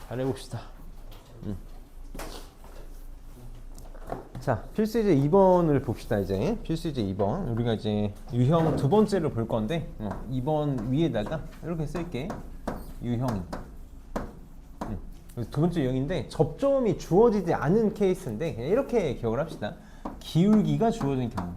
잘 해봅시다. 자, 필수제 2번을 봅시다. 이제 필수제 2번 우리가 이제 유형 두 번째로 볼 건데 2번 위에다가 이렇게 쓸게. 유형이 두 번째 유형인데 접점이 주어지지 않은 케이스인데 그냥 이렇게 기억을 합시다. 기울기가 주어진 경우.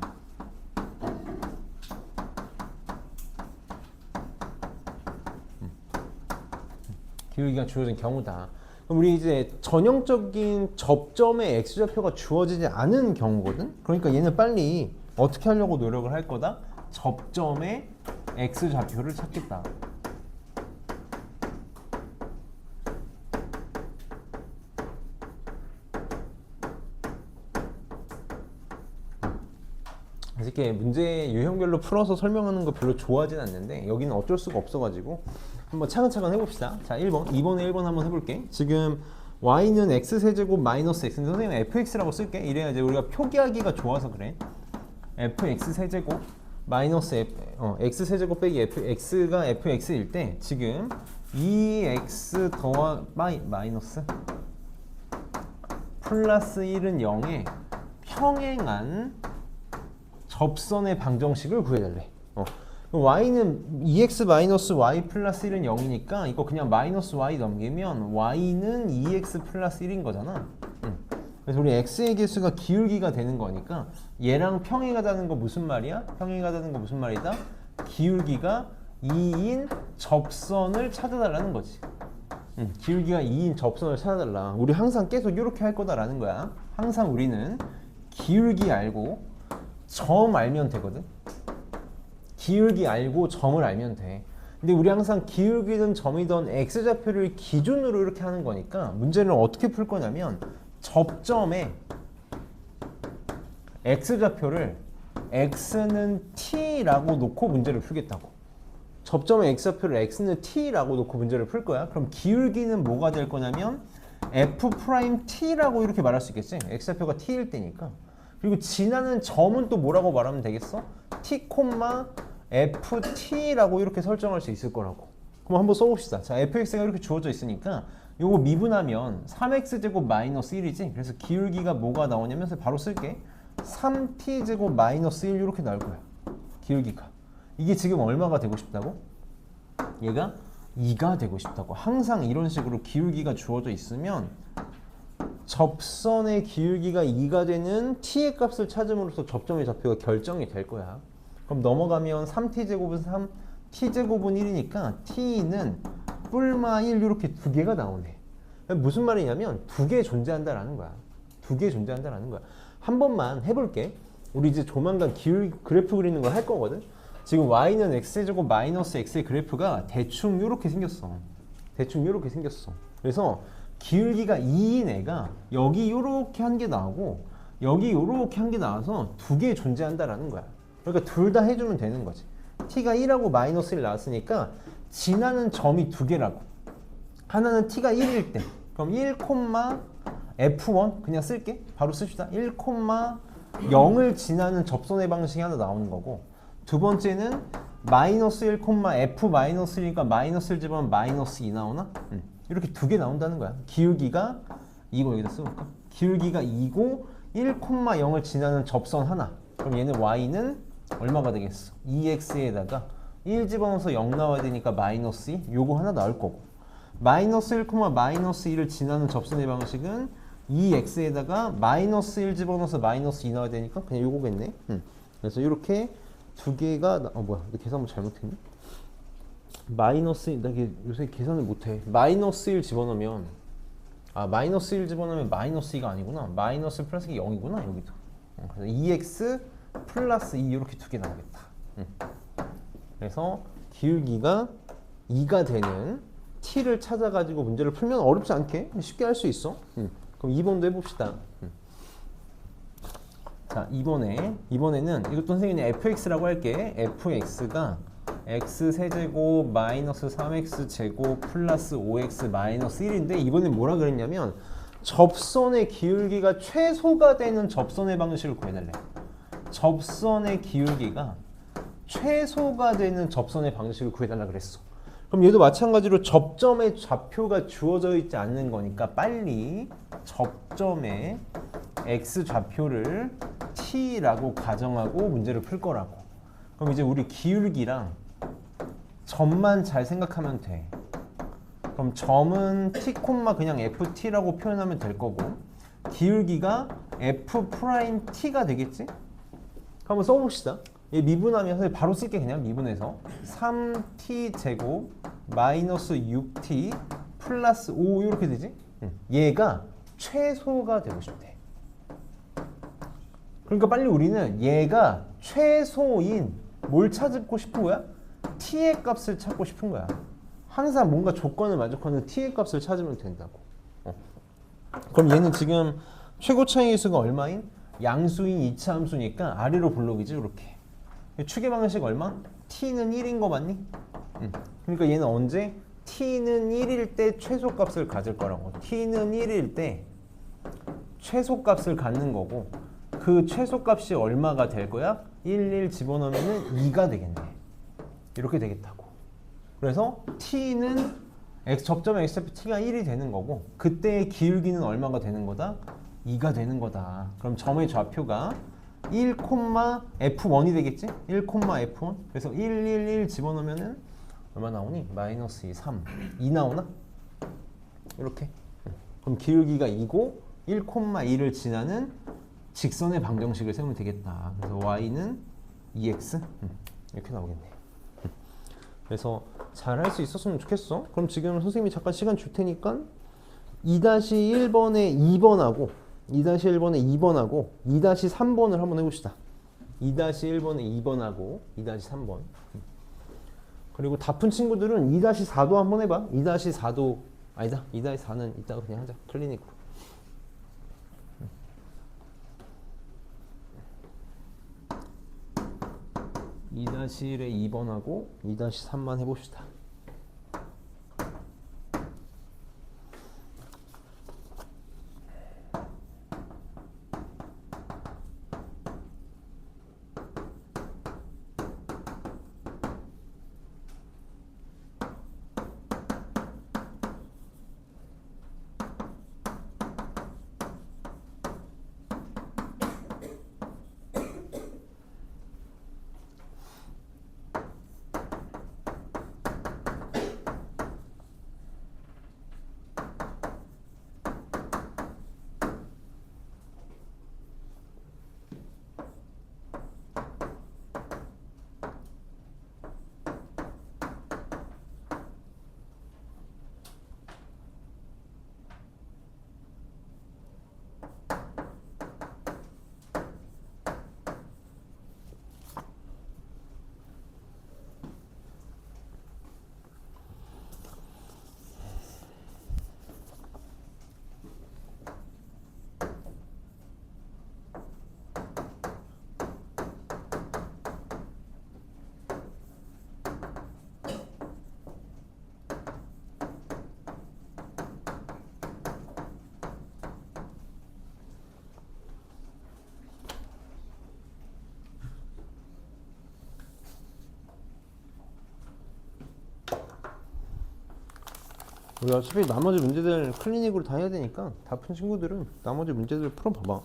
기울기가 주어진 경우다. 그럼 우리 이제 전형적인 접점의 x좌표가 주어지지 않은 경우거든. 그러니까 얘는 빨리 어떻게 하려고 노력을 할 거다. 접점의 x좌표를 찾겠다. 이렇게 문제 유형별로 풀어서 설명하는 거 별로 좋아하진 않는데 여기는 어쩔 수가 없어가지고 한번 차근차근 해봅시다. 자, 1번, 2번에 1번 한번 해볼게. 지금 y는 x세제곱 마이너스 x. 선생님 fx라고 쓸게. 이래야지 우리가 표기하기가 좋아서 그래. fx세제곱 마이너스 x세제곱 빼기 x가 fx일 때 지금 2x 더하 마이너스 플러스 1은 0에 평행한 접선의 방정식을 구해달래. y는 2x 마이너스 y 플러스 1은 0이니까 이거 그냥 마이너스 y 넘기면 y는 2x 플러스 1인 거잖아. 그래서 우리 x의 개수가 기울기가 되는 거니까 얘랑 평행하다는 거 무슨 말이야? 평행하다는 거 무슨 말이다? 기울기가 2인 접선을 찾아달라는 거지. 기울기가 2인 접선을 찾아달라. 우리 항상 계속 이렇게 할 거다라는 거야. 항상 우리는 기울기 알고 점 알면 되거든. 기울기 알고 점을 알면 돼. 근데 우리 항상 기울기든 점이든 x좌표를 기준으로 이렇게 하는 거니까 문제를 어떻게 풀 거냐면 접점에 x좌표를 x는 t라고 놓고 문제를 풀겠다고. 접점의 x좌표를 x는 t라고 놓고 문제를 풀 거야. 그럼 기울기는 뭐가 될 거냐면 f't라고 이렇게 말할 수 있겠지. x좌표가 t일 때니까. 그리고 지나는 점은 또 뭐라고 말하면 되겠어? t, ft라고 이렇게 설정할 수 있을 거라고. 그럼 한번 써봅시다. 자, fx가 이렇게 주어져 있으니까 요거 미분하면 3x제곱 마이너스 1이지. 그래서 기울기가 뭐가 나오냐면 바로 쓸게. 3t제곱 마이너스 1 이렇게 나올 거야. 기울기가. 이게 지금 얼마가 되고 싶다고? 얘가 2가 되고 싶다고. 항상 이런 식으로 기울기가 주어져 있으면 접선의 기울기가 2가 되는 t의 값을 찾음으로써 접점의 좌표가 결정이 될 거야. 그럼 넘어가면 3t제곱은 3, t제곱은 1이니까 t는 뿔마 1 이렇게 두 개가 나오네. 무슨 말이냐면 두 개 존재한다라는 거야. 두 개 존재한다라는 거야. 한 번만 해볼게. 우리 이제 조만간 그래프 그리는 걸 할 거거든. 지금 y는 x제곱 마이너스 x의 그래프가 대충 이렇게 생겼어. 대충 이렇게 생겼어. 그래서 기울기가 2인 애가 여기 이렇게 한 게 나오고 여기 이렇게 한 게 나와서 두 개 존재한다라는 거야. 그러니까 둘 다 해주면 되는 거지. t가 1하고 마이너스 1 나왔으니까 지나는 점이 두 개라고. 하나는 t가 1일 때 그럼 1, f1 그냥 쓸게. 바로 씁시다. 1, 0을 지나는 접선의 방식이 하나 나오는 거고, 두 번째는 마이너스 1, f 마이너스 1이니까 마이너스 1 집어넣으면 마이너스 2 나오나? 이렇게 두 개 나온다는 거야. 기울기가 이거 여기다 써볼까? 기울기가 2고 1, 0을 지나는 접선 하나. 그럼 얘는 y는 얼마가 되겠어? 2x에다가 1 집어넣어서 0 나와야 되니까 마이너스 2. 요거 하나 나올 거고. 마이너스 1, 마이너스 2를 지나는 접선의 방식은 2x에다가 마이너스 1 집어넣어서 마이너스 2 나와야 되니까 그냥 요거겠네. 그래서 이렇게 두 개가 뭐야? 나 계산 뭐 잘못했니? 마이너스, 나 요새 계산을 못해. 마이너스 1 집어넣으면 마이너스 1 집어넣으면 마이너스 2가 아니구나. 마이너스 플러스 0이구나 여기도. 그래서 2x 플러스 2 이렇게 두 개 나오겠다. 그래서 기울기가 2가 되는 t를 찾아가지고 문제를 풀면 어렵지 않게 쉽게 할 수 있어. 그럼 2번도 해봅시다. 자, 이번에는 이것도 선생님이 fx라고 할게. fx가 x세제곱 마이너스 3x제곱 플러스 5x 마이너스 1인데 이번엔 뭐라 그랬냐면 접선의 기울기가 최소가 되는 접선의 방식을 구해달래. 접선의 기울기가 최소가 되는 접선의 방식을 구해달라 그랬어. 그럼 얘도 마찬가지로 접점의 좌표가 주어져 있지 않는 거니까 빨리 접점의 x 좌표를 t라고 가정하고 문제를 풀 거라고. 그럼 이제 우리 기울기랑 점만 잘 생각하면 돼. 그럼 점은 t, 그냥 ft라고 표현하면 될 거고, 기울기가 f 프라임 t가 되겠지? 한번 써봅시다. 얘 미분하면서 바로 쓸게. 그냥 미분해서 3t 제곱 마이너스 6t 플러스 5 이렇게 되지? 얘가 최소가 되고 싶대. 그러니까 빨리 우리는 얘가 최소인 뭘 찾고 싶은 거야? t의 값을 찾고 싶은 거야. 항상 뭔가 조건을 만족하는 t의 값을 찾으면 된다고. 그럼 얘는 지금 최고 차이의 수가 얼마인? 양수인 이차 함수니까 아래로 블록이지. 이렇게 추계 방식 얼마? t는 1인 거 맞니? 그러니까 얘는 언제? t는 1일 때 최소값을 가질 거라고. t는 1일 때 최소값을 갖는 거고, 그 최소값이 얼마가 될 거야? 1 집어넣으면 2가 되겠네. 이렇게 되겠다고. 그래서 t는 접점 x좌표 t가 1이 되는 거고, 그때의 기울기는 얼마가 되는 거다? 2가 되는 거다. 그럼 점의 좌표가 1, f1이 되겠지? 1, f1. 그래서 1 집어넣으면 얼마 나오니? 마이너스 2, 3. 2 나오나? 이렇게. 그럼 기울기가 2고 1, 2를 지나는 직선의 방정식을 세우면 되겠다. 그래서 y는 2x 이렇게 나오겠네. 그래서 잘 할 수 있었으면 좋겠어. 그럼 지금 선생님이 잠깐 시간 줄 테니까 2-1번에 2번하고 2-1번에 2번하고 2-3번을 한번 해봅시다. 2-1번에 2번하고 2-3번. 그리고 다 푼 친구들은 2-4도 한번 해봐. 2-4도 아니다. 2-4는 이따가 그냥 하자. 클리닉으로. 2-1에 2번하고 2-3만 해봅시다. 우리 어차피 나머지 문제들 클리닉으로 다 해야 되니까 다 푼 친구들은 나머지 문제들 풀어봐봐.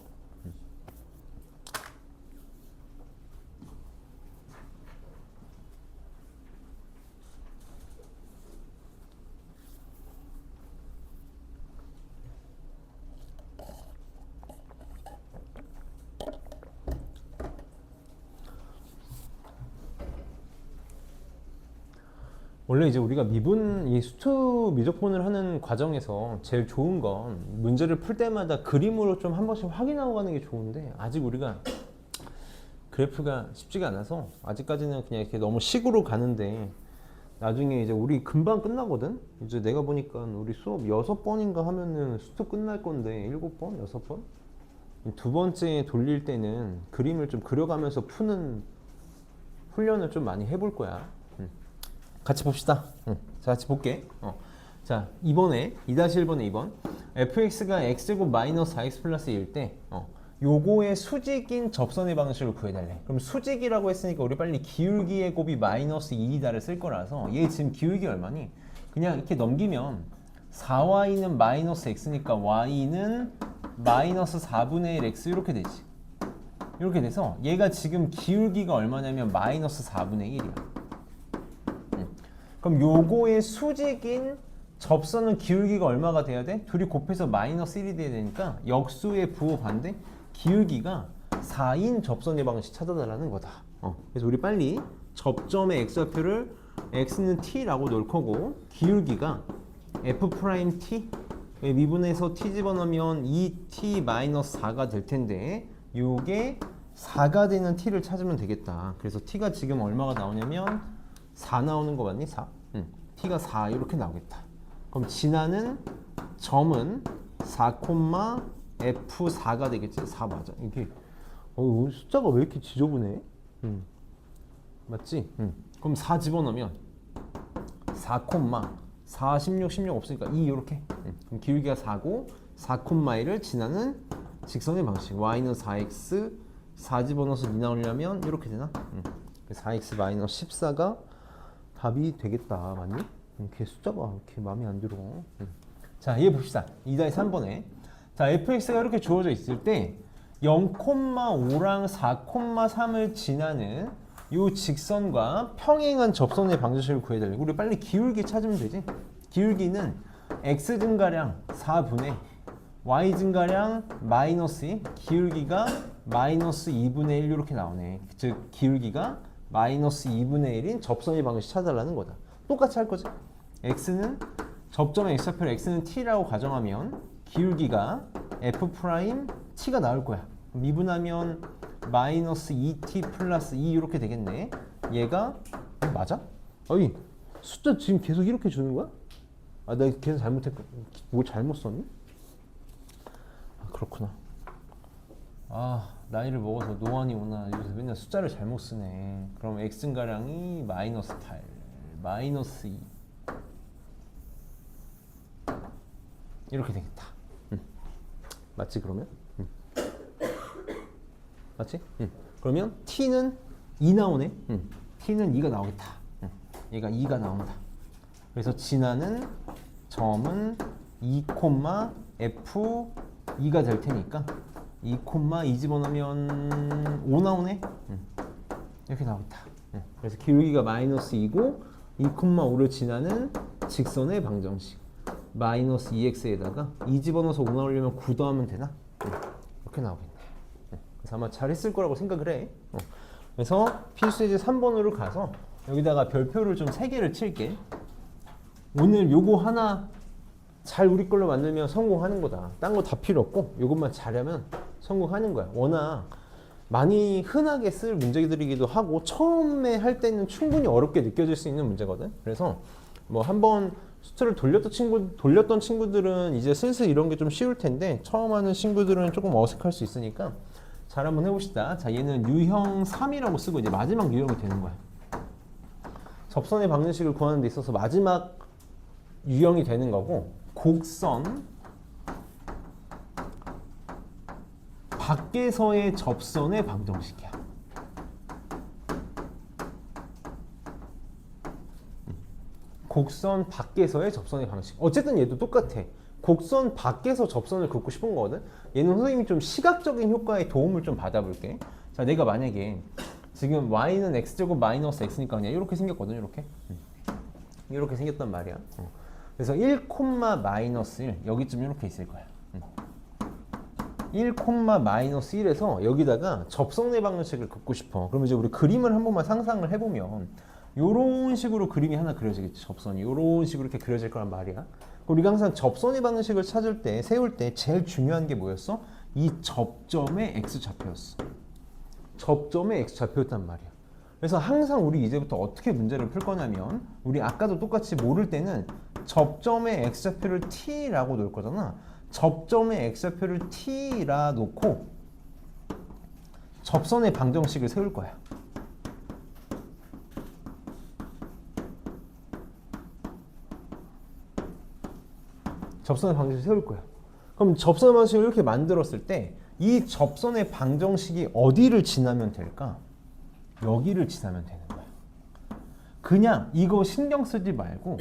원래 이제 우리가 이 수투 미적분을 하는 과정에서 제일 좋은 건 문제를 풀 때마다 그림으로 좀 한 번씩 확인하고 가는 게 좋은데, 아직 우리가 그래프가 쉽지가 않아서 아직까지는 그냥 이렇게 너무 식으로 가는데, 나중에 이제 우리 금방 끝나거든? 이제 내가 보니까 우리 수업 6번인가 하면은 수투 끝날 건데, 7번? 6번? 두 번째 돌릴 때는 그림을 좀 그려가면서 푸는 훈련을 좀 많이 해볼 거야. 같이 봅시다. 자, 같이 볼게. 자, 2번에 2-1번에 2번 fx가 x제곱 마이너스 4x 플러스 1일 때 요거의 수직인 접선의 방식을 구해달래. 그럼 수직이라고 했으니까 우리 빨리 기울기의 곱이 마이너스 2이다를 쓸 거라서 얘 지금 기울기 얼마니? 그냥 이렇게 넘기면 4y는 마이너스 x니까 y는 마이너스 4분의 1 x 이렇게 되지. 이렇게 돼서 얘가 지금 기울기가 얼마냐면 마이너스 4분의 1이야. 그럼 요거의 수직인 접선은 기울기가 얼마가 돼야 돼? 둘이 곱해서 마이너스 1이 돼야 되니까 역수의 부호 반대 기울기가 4인 접선의 방식 찾아달라는 거다. 그래서 우리 빨리 접점의 x좌표를 x는 t라고 놓을 거고 기울기가 f't 미분해서 t 집어넣으면 2t-4가 될 텐데 요게 4가 되는 t를 찾으면 되겠다. 그래서 t가 지금 얼마가 나오냐면 4 나오는 거 맞니? 4. t가 4 이렇게 나오겠다. 그럼 지나는 점은 4, f4가 되겠지. 4 맞아. 이게 숫자가 왜 이렇게 지저분해? 맞지? 그럼 4 집어넣으면 4, 4, 16, 16 없으니까 2 이렇게. 그럼 기울기가 4고 4,1을 지나는 직선의 방식. y는 4x 4 집어넣어서 2 나오려면 이렇게 되나? 4x 마이너스 14가 답이 되겠다. 맞니? 이렇게 숫자가 이렇게 마음에 안 들어. 자, 얘 봅시다. 2-3번에. 자, fx가 이렇게 주어져 있을 때 0,5랑 4,3을 지나는 이 직선과 평행한 접선의 방정식을 구해달래. 우리 빨리 기울기 찾으면 되지. 기울기는 x 증가량 4분의 y 증가량 마이너스 2, 기울기가 마이너스 2분의 1 이렇게 나오네. 즉 기울기가 마이너스 2분의 1인 접선의 방식 찾아달라는 거다. 똑같이 할 거지. x는 접점의 x좌표를 x는 t라고 가정하면 기울기가 f 프라임 t가 나올 거야. 미분하면 마이너스 2t 플러스 2 이렇게 되겠네. 얘가 맞아? 아니 숫자 지금 계속 이렇게 주는 거야? 아, 내가 계속 잘못했고 뭐 잘못 썼니? 아, 그렇구나. 아, 나이를 먹어서 노안이 오나 요새 맨날 숫자를 잘못 쓰네. 그럼 x 증가량이 마이너스 8, 마이너스 2 이렇게 되겠다. 맞지 그러면? 맞지? 그러면 t는 2 나오네. t는 2가 나오겠다. 얘가 2가 나온다. 그래서 지나는 점은 2, f 2가 될 테니까 2, 2 집어넣으면 5 나오네. 이렇게 나오겠다. 그래서 기울기가 마이너스 2고 2, 5를 지나는 직선의 방정식 마이너스 2x에다가 2 집어넣어서 5 나오려면 9 더하면 되나? 이렇게 나오겠네. 그래서 아마 잘했을 거라고 생각을 해. 그래서 필수예제 3번으로 가서 여기다가 별표를 좀 3개를 칠게. 오늘 요거 하나 잘 우리 걸로 만들면 성공하는 거다. 딴 거 다 필요 없고 요것만 잘하면 성공하는 거야. 워낙 많이 흔하게 쓸 문제들이기도 하고 처음에 할 때는 충분히 어렵게 느껴질 수 있는 문제거든. 그래서 뭐 한번 수트를 돌렸던 친구들은 이제 슬슬 이런 게 좀 쉬울 텐데 처음 하는 친구들은 조금 어색할 수 있으니까 잘 한번 해봅시다. 자, 얘는 유형 3이라고 쓰고 이제 마지막 유형이 되는 거야. 접선의 방정식을 구하는 데 있어서 마지막 유형이 되는 거고 곡선 밖에서의 접선의 방정식이야. 곡선 밖에서의 접선의 방식. 어쨌든 얘도 똑같아. 곡선 밖에서 접선을 긋고 싶은 거거든. 얘는 선생님이 좀 시각적인 효과에 도움을 좀 받아볼게. 자, 내가 만약에 지금 y는 x제곱 마이너스 x니까 그냥 이렇게 생겼거든. 이렇게 생겼단 말이야. 그래서 1, 마이너스 1 여기쯤 이렇게 있을 거야. 1, 마이너스 1에서 여기다가 접선의 방정식을 긋고 싶어. 그럼 이제 우리 그림을 한 번만 상상을 해보면 요런 식으로 그림이 하나 그려지겠지. 접선이 요런 식으로 이렇게 그려질 거란 말이야. 우리가 항상 접선의 방정식을 찾을 때, 세울 때 제일 중요한 게 뭐였어? 이 접점의 x좌표였어. 접점의 x좌표였단 말이야. 그래서 항상 우리 이제부터 어떻게 문제를 풀 거냐면 우리 아까도 똑같이 모를 때는 접점의 x좌표를 t라고 놓을 거잖아. 접점의 x좌표를 t라 놓고 접선의 방정식을 세울 거야. 접선의 방정식을 세울 거야. 그럼 접선의 방정식을 이렇게 만들었을 때 이 접선의 방정식이 어디를 지나면 될까? 여기를 지나면 되는 거야. 그냥 이거 신경 쓰지 말고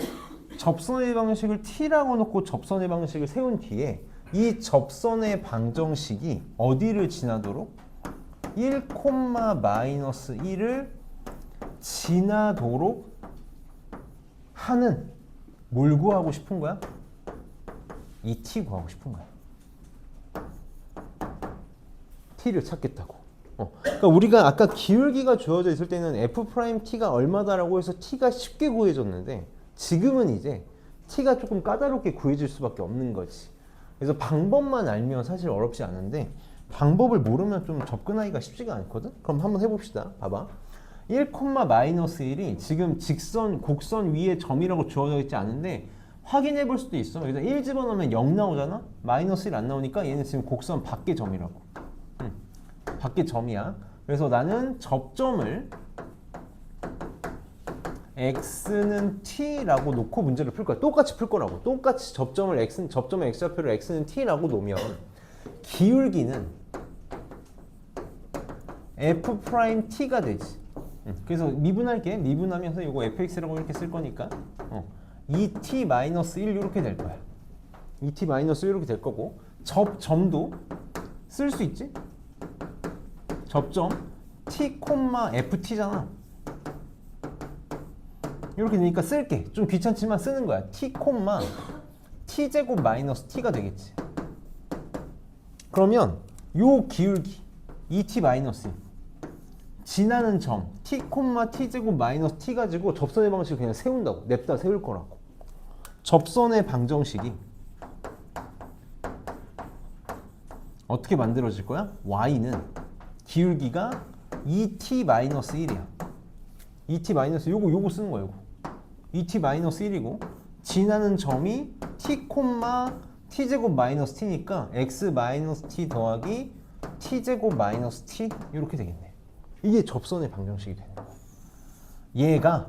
접선의 방정식을 t라고 놓고 접선의 방정식을 세운 뒤에 이 접선의 방정식이 어디를 지나도록 1, 마이너스 1을 지나도록 하는 뭘 구하고 싶은 거야? 이 t 구하고 싶은 거야. t를 찾겠다고. 그러니까 우리가 아까 기울기가 주어져 있을 때는 f't가 얼마다라고 해서 t가 쉽게 구해졌는데 지금은 이제 t가 조금 까다롭게 구해질 수밖에 없는 거지. 그래서 방법만 알면 사실 어렵지 않은데 방법을 모르면 좀 접근하기가 쉽지가 않거든? 그럼 한번 해봅시다. 봐봐. 1, 마이너스 1이 지금 직선, 곡선 위에 점이라고 주어져 있지 않은데 확인해 볼 수도 있어. 여기다 1 집어넣으면 0 나오잖아? 마이너스 1 안 나오니까 얘는 지금 곡선 밖의 점이라고. 밖의 점이야. 그래서 나는 접점을 x는 t라고 놓고 문제를 풀 거야. 똑같이 풀 거라고. 똑같이 접점을 접점의 x좌표를 x는 t라고 놓으면 기울기는 f't가 되지. 그래서 미분할게. 미분하면서 이거 fx라고 이렇게 쓸 거니까 2t-1 이렇게 될 거야. 2t-1 이렇게 될 거고 접점도 쓸 수 있지? 접점 t, ft잖아. 이렇게 되니까 쓸게. 좀 귀찮지만 쓰는 거야. t, t제곱 마이너스 t가 되겠지. 그러면 요 기울기 2t 마이너스 지나는 점 t, t제곱 마이너스 t 가지고 접선의 방식을 그냥 세운다고. 냅다 세울 거라고. 접선의 방정식이 어떻게 만들어질 거야? y는 기울기가 2t-1이야. 2t- 요거 쓰는 거야. 요거. 2t-1이고 지나는 점이 t, t제곱 마이너스 t니까 x 마이너스 t 더하기 t제곱 마이너스 t 이렇게 되겠네. 이게 접선의 방정식이 되는 거야. 얘가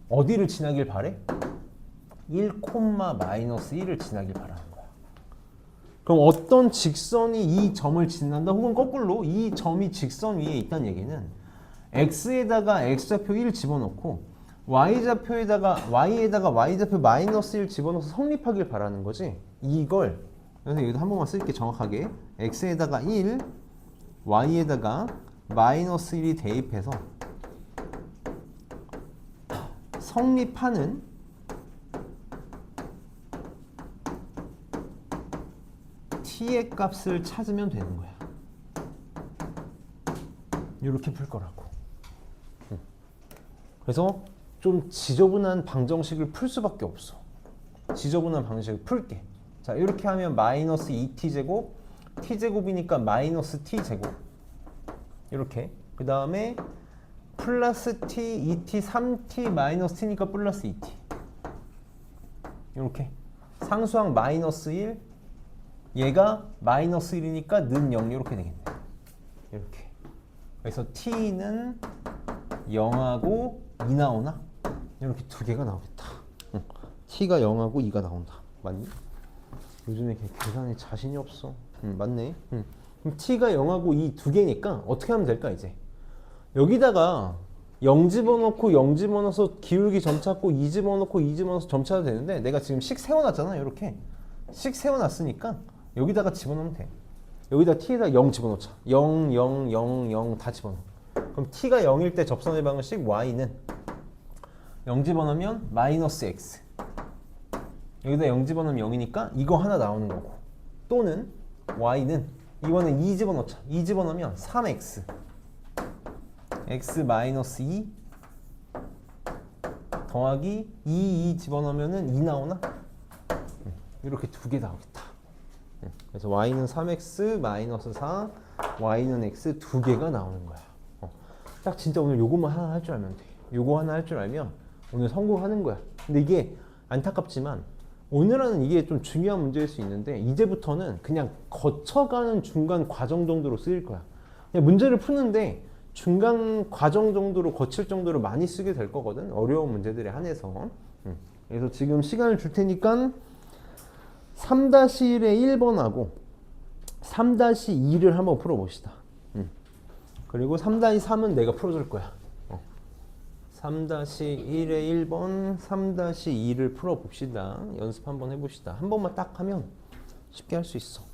어디를 지나길 바래? 1, 마이너스 1을 지나길 바라는 거야. 그럼 어떤 직선이 이 점을 지난다 혹은 거꾸로 이 점이 직선 위에 있다는 얘기는 x에다가 x좌표 1 집어넣고 y에다가 y좌표 마이너스 1 집어넣어서 성립하길 바라는 거지. 이걸 그래서 여기도 한 번만 쓸게. 정확하게 x에다가 1 y에다가 마이너스 1이 대입해서 성립하는 t의 값을 찾으면 되는 거야. 이렇게 풀 거라고. 그래서 좀 지저분한 방정식을 풀 수밖에 없어. 지저분한 방정식을 풀게. 자, 이렇게 하면 마이너스 2t제곱, t제곱이니까 마이너스 t제곱. 이렇게. 그 다음에 플러스 t, 2t, 3t, 마이너스 t니까 플러스 2t. 이렇게. 상수항 마이너스 1, 얘가 마이너스 1이니까 는 0 이렇게 되겠네. 이렇게. 그래서 t는 0하고 2 나오나? 이렇게 두 개가 나오겠다. t가 0하고 2가 나온다. 맞니? 요즘에 계산에 자신이 없어. 맞네. 그럼 t가 0하고 2 두 개니까 어떻게 하면 될까 이제? 여기다가 0 집어넣고 0 집어넣어서 기울기 점 찾고 2 집어넣고 2 집어넣어서 점 찾아도 되는데 내가 지금 식 세워놨잖아. 이렇게 식 세워놨으니까 여기다가 집어넣으면 돼. 여기다 t에다 0 집어넣자. 0, 0, 0, 0 다 집어넣어. 그럼 t가 0일 때 접선의 방정식 y는 0 집어넣으면 마이너스 x. 여기다 0 집어넣으면 0이니까 이거 하나 나오는 거고. 또는 y는 이번엔 2 집어넣자. 2 집어넣으면 3x. x 마이너스 2 더하기 2 집어넣으면 2 나오나? 이렇게 두 개 나오겠다. 그래서 y는 3x 마이너스 4, y는 x 두 개가 나오는 거야. 딱 진짜 오늘 요것만 하나 할 줄 알면 돼. 요거 하나 할 줄 알면 오늘 성공하는 거야. 근데 이게 안타깝지만 오늘은 이게 좀 중요한 문제일 수 있는데 이제부터는 그냥 거쳐가는 중간 과정 정도로 쓰일 거야. 그냥 문제를 푸는데 중간 과정 정도로 거칠 정도로 많이 쓰게 될 거거든. 어려운 문제들에 한해서. 그래서 지금 시간을 줄 테니까 3-1의 1번하고 3-2를 한번 풀어봅시다. 그리고 3-3은 내가 풀어줄 거야. 3-1의 1번, 3-2를 풀어봅시다. 연습 한번 해봅시다. 한 번만 딱 하면 쉽게 할 수 있어.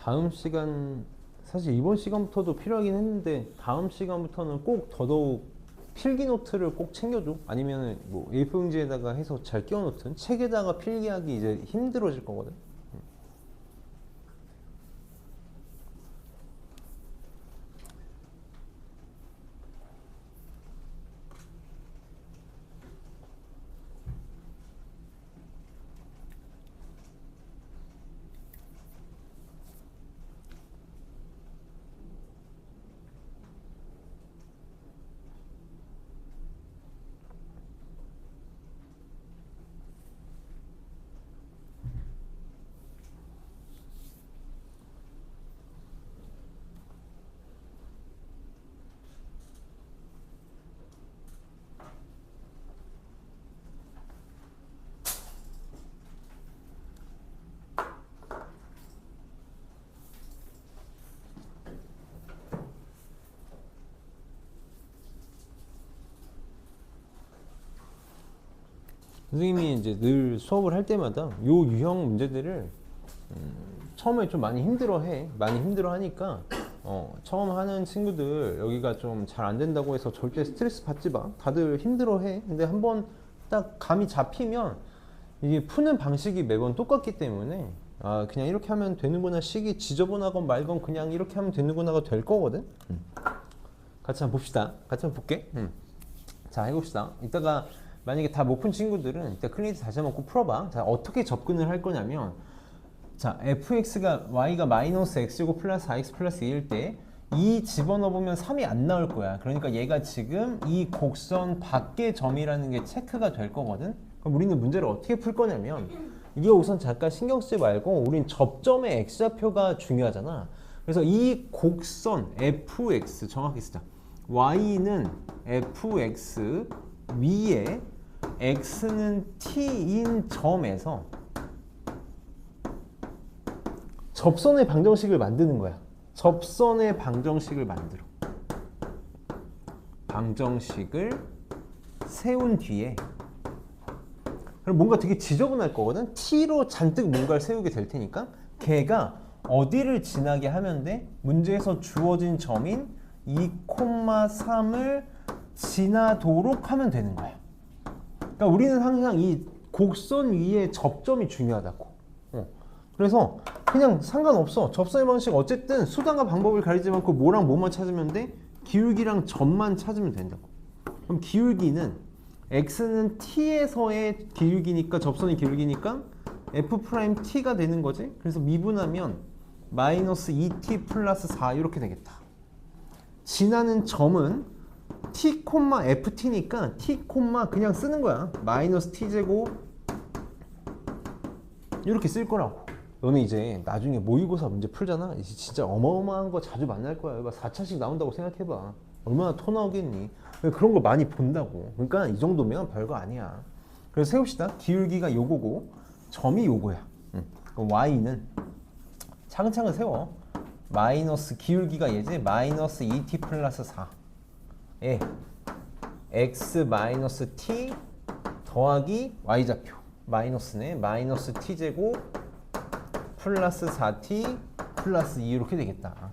다음 시간, 사실 이번 시간부터도 필요하긴 했는데 다음 시간부터는 꼭 더더욱 필기 노트를 꼭 챙겨줘. 아니면 뭐 A4용지에다가 해서 잘 끼워 놓든 책에다가 필기하기 이제 힘들어질 거거든. 선생님이 이제 늘 수업을 할 때마다 요 유형 문제들을 처음에 좀 많이 힘들어해. 많이 힘들어하니까 처음 하는 친구들 여기가 좀 잘 안 된다고 해서 절대 스트레스 받지 마. 다들 힘들어해. 근데 한번 딱 감이 잡히면 이게 푸는 방식이 매번 똑같기 때문에 아 그냥 이렇게 하면 되는구나, 식이 지저분하건 말건 그냥 이렇게 하면 되는구나가 될 거거든. 같이 한번 봅시다. 같이 한번 볼게. 자, 해봅시다. 이따가 만약에 다 못 푼 친구들은 이따 클리니트 다시 한번 꼭 풀어봐. 자, 어떻게 접근을 할 거냐면, 자, fx가 y가 마이너스 x고 플러스 4x 플러스 2일 때 2 집어넣으면 3이 안 나올 거야. 그러니까 얘가 지금 이 곡선 밖의 점이라는 게 체크가 될 거거든. 그럼 우리는 문제를 어떻게 풀 거냐면, 이게 우선 잠깐 신경 쓰지 말고 우린 접점의 x좌표가 중요하잖아. 그래서 이 곡선 fx 정확히 쓰자. y는 fx 위에 x는 t인 점에서 접선의 방정식을 만드는 거야. 접선의 방정식을 만들어. 방정식을 세운 뒤에 그럼 뭔가 되게 지저분할 거거든. t로 잔뜩 뭔가를 세우게 될 테니까 걔가 어디를 지나게 하면 돼? 문제에서 주어진 점인 2,3을 지나도록 하면 되는 거야. 그러니까 우리는 항상 이 곡선 위에 접점이 중요하다고. 그래서 그냥 상관없어. 접선의 방식 어쨌든 수단과 방법을 가리지 않고 뭐랑 뭐만 찾으면 돼? 기울기랑 점만 찾으면 된다고. 그럼 기울기는 x는 t에서의 기울기니까 접선의 기울기니까 f't가 되는 거지. 그래서 미분하면 마이너스 2t 플러스 4 이렇게 되겠다. 지나는 점은 t, ft니까 t, 그냥 쓰는 거야. 마이너스 t제곱 이렇게 쓸 거라고. 너는 이제 나중에 모의고사 문제 풀잖아. 이제 진짜 어마어마한 거 자주 만날 거야. 4차씩 나온다고 생각해봐. 얼마나 토 나오겠니? 그런 거 많이 본다고. 그러니까 이 정도면 별거 아니야. 그래서 세웁시다. 기울기가 요거고 점이 요거야. 그럼 y는 차근차근 세워. 마이너스 기울기가 얘지. 마이너스 2t 플러스 4에 x 마이너스 t 더하기 y좌표 마이너스네. 마이너스 t제곱 플러스 4t 플러스 2 이렇게 되겠다.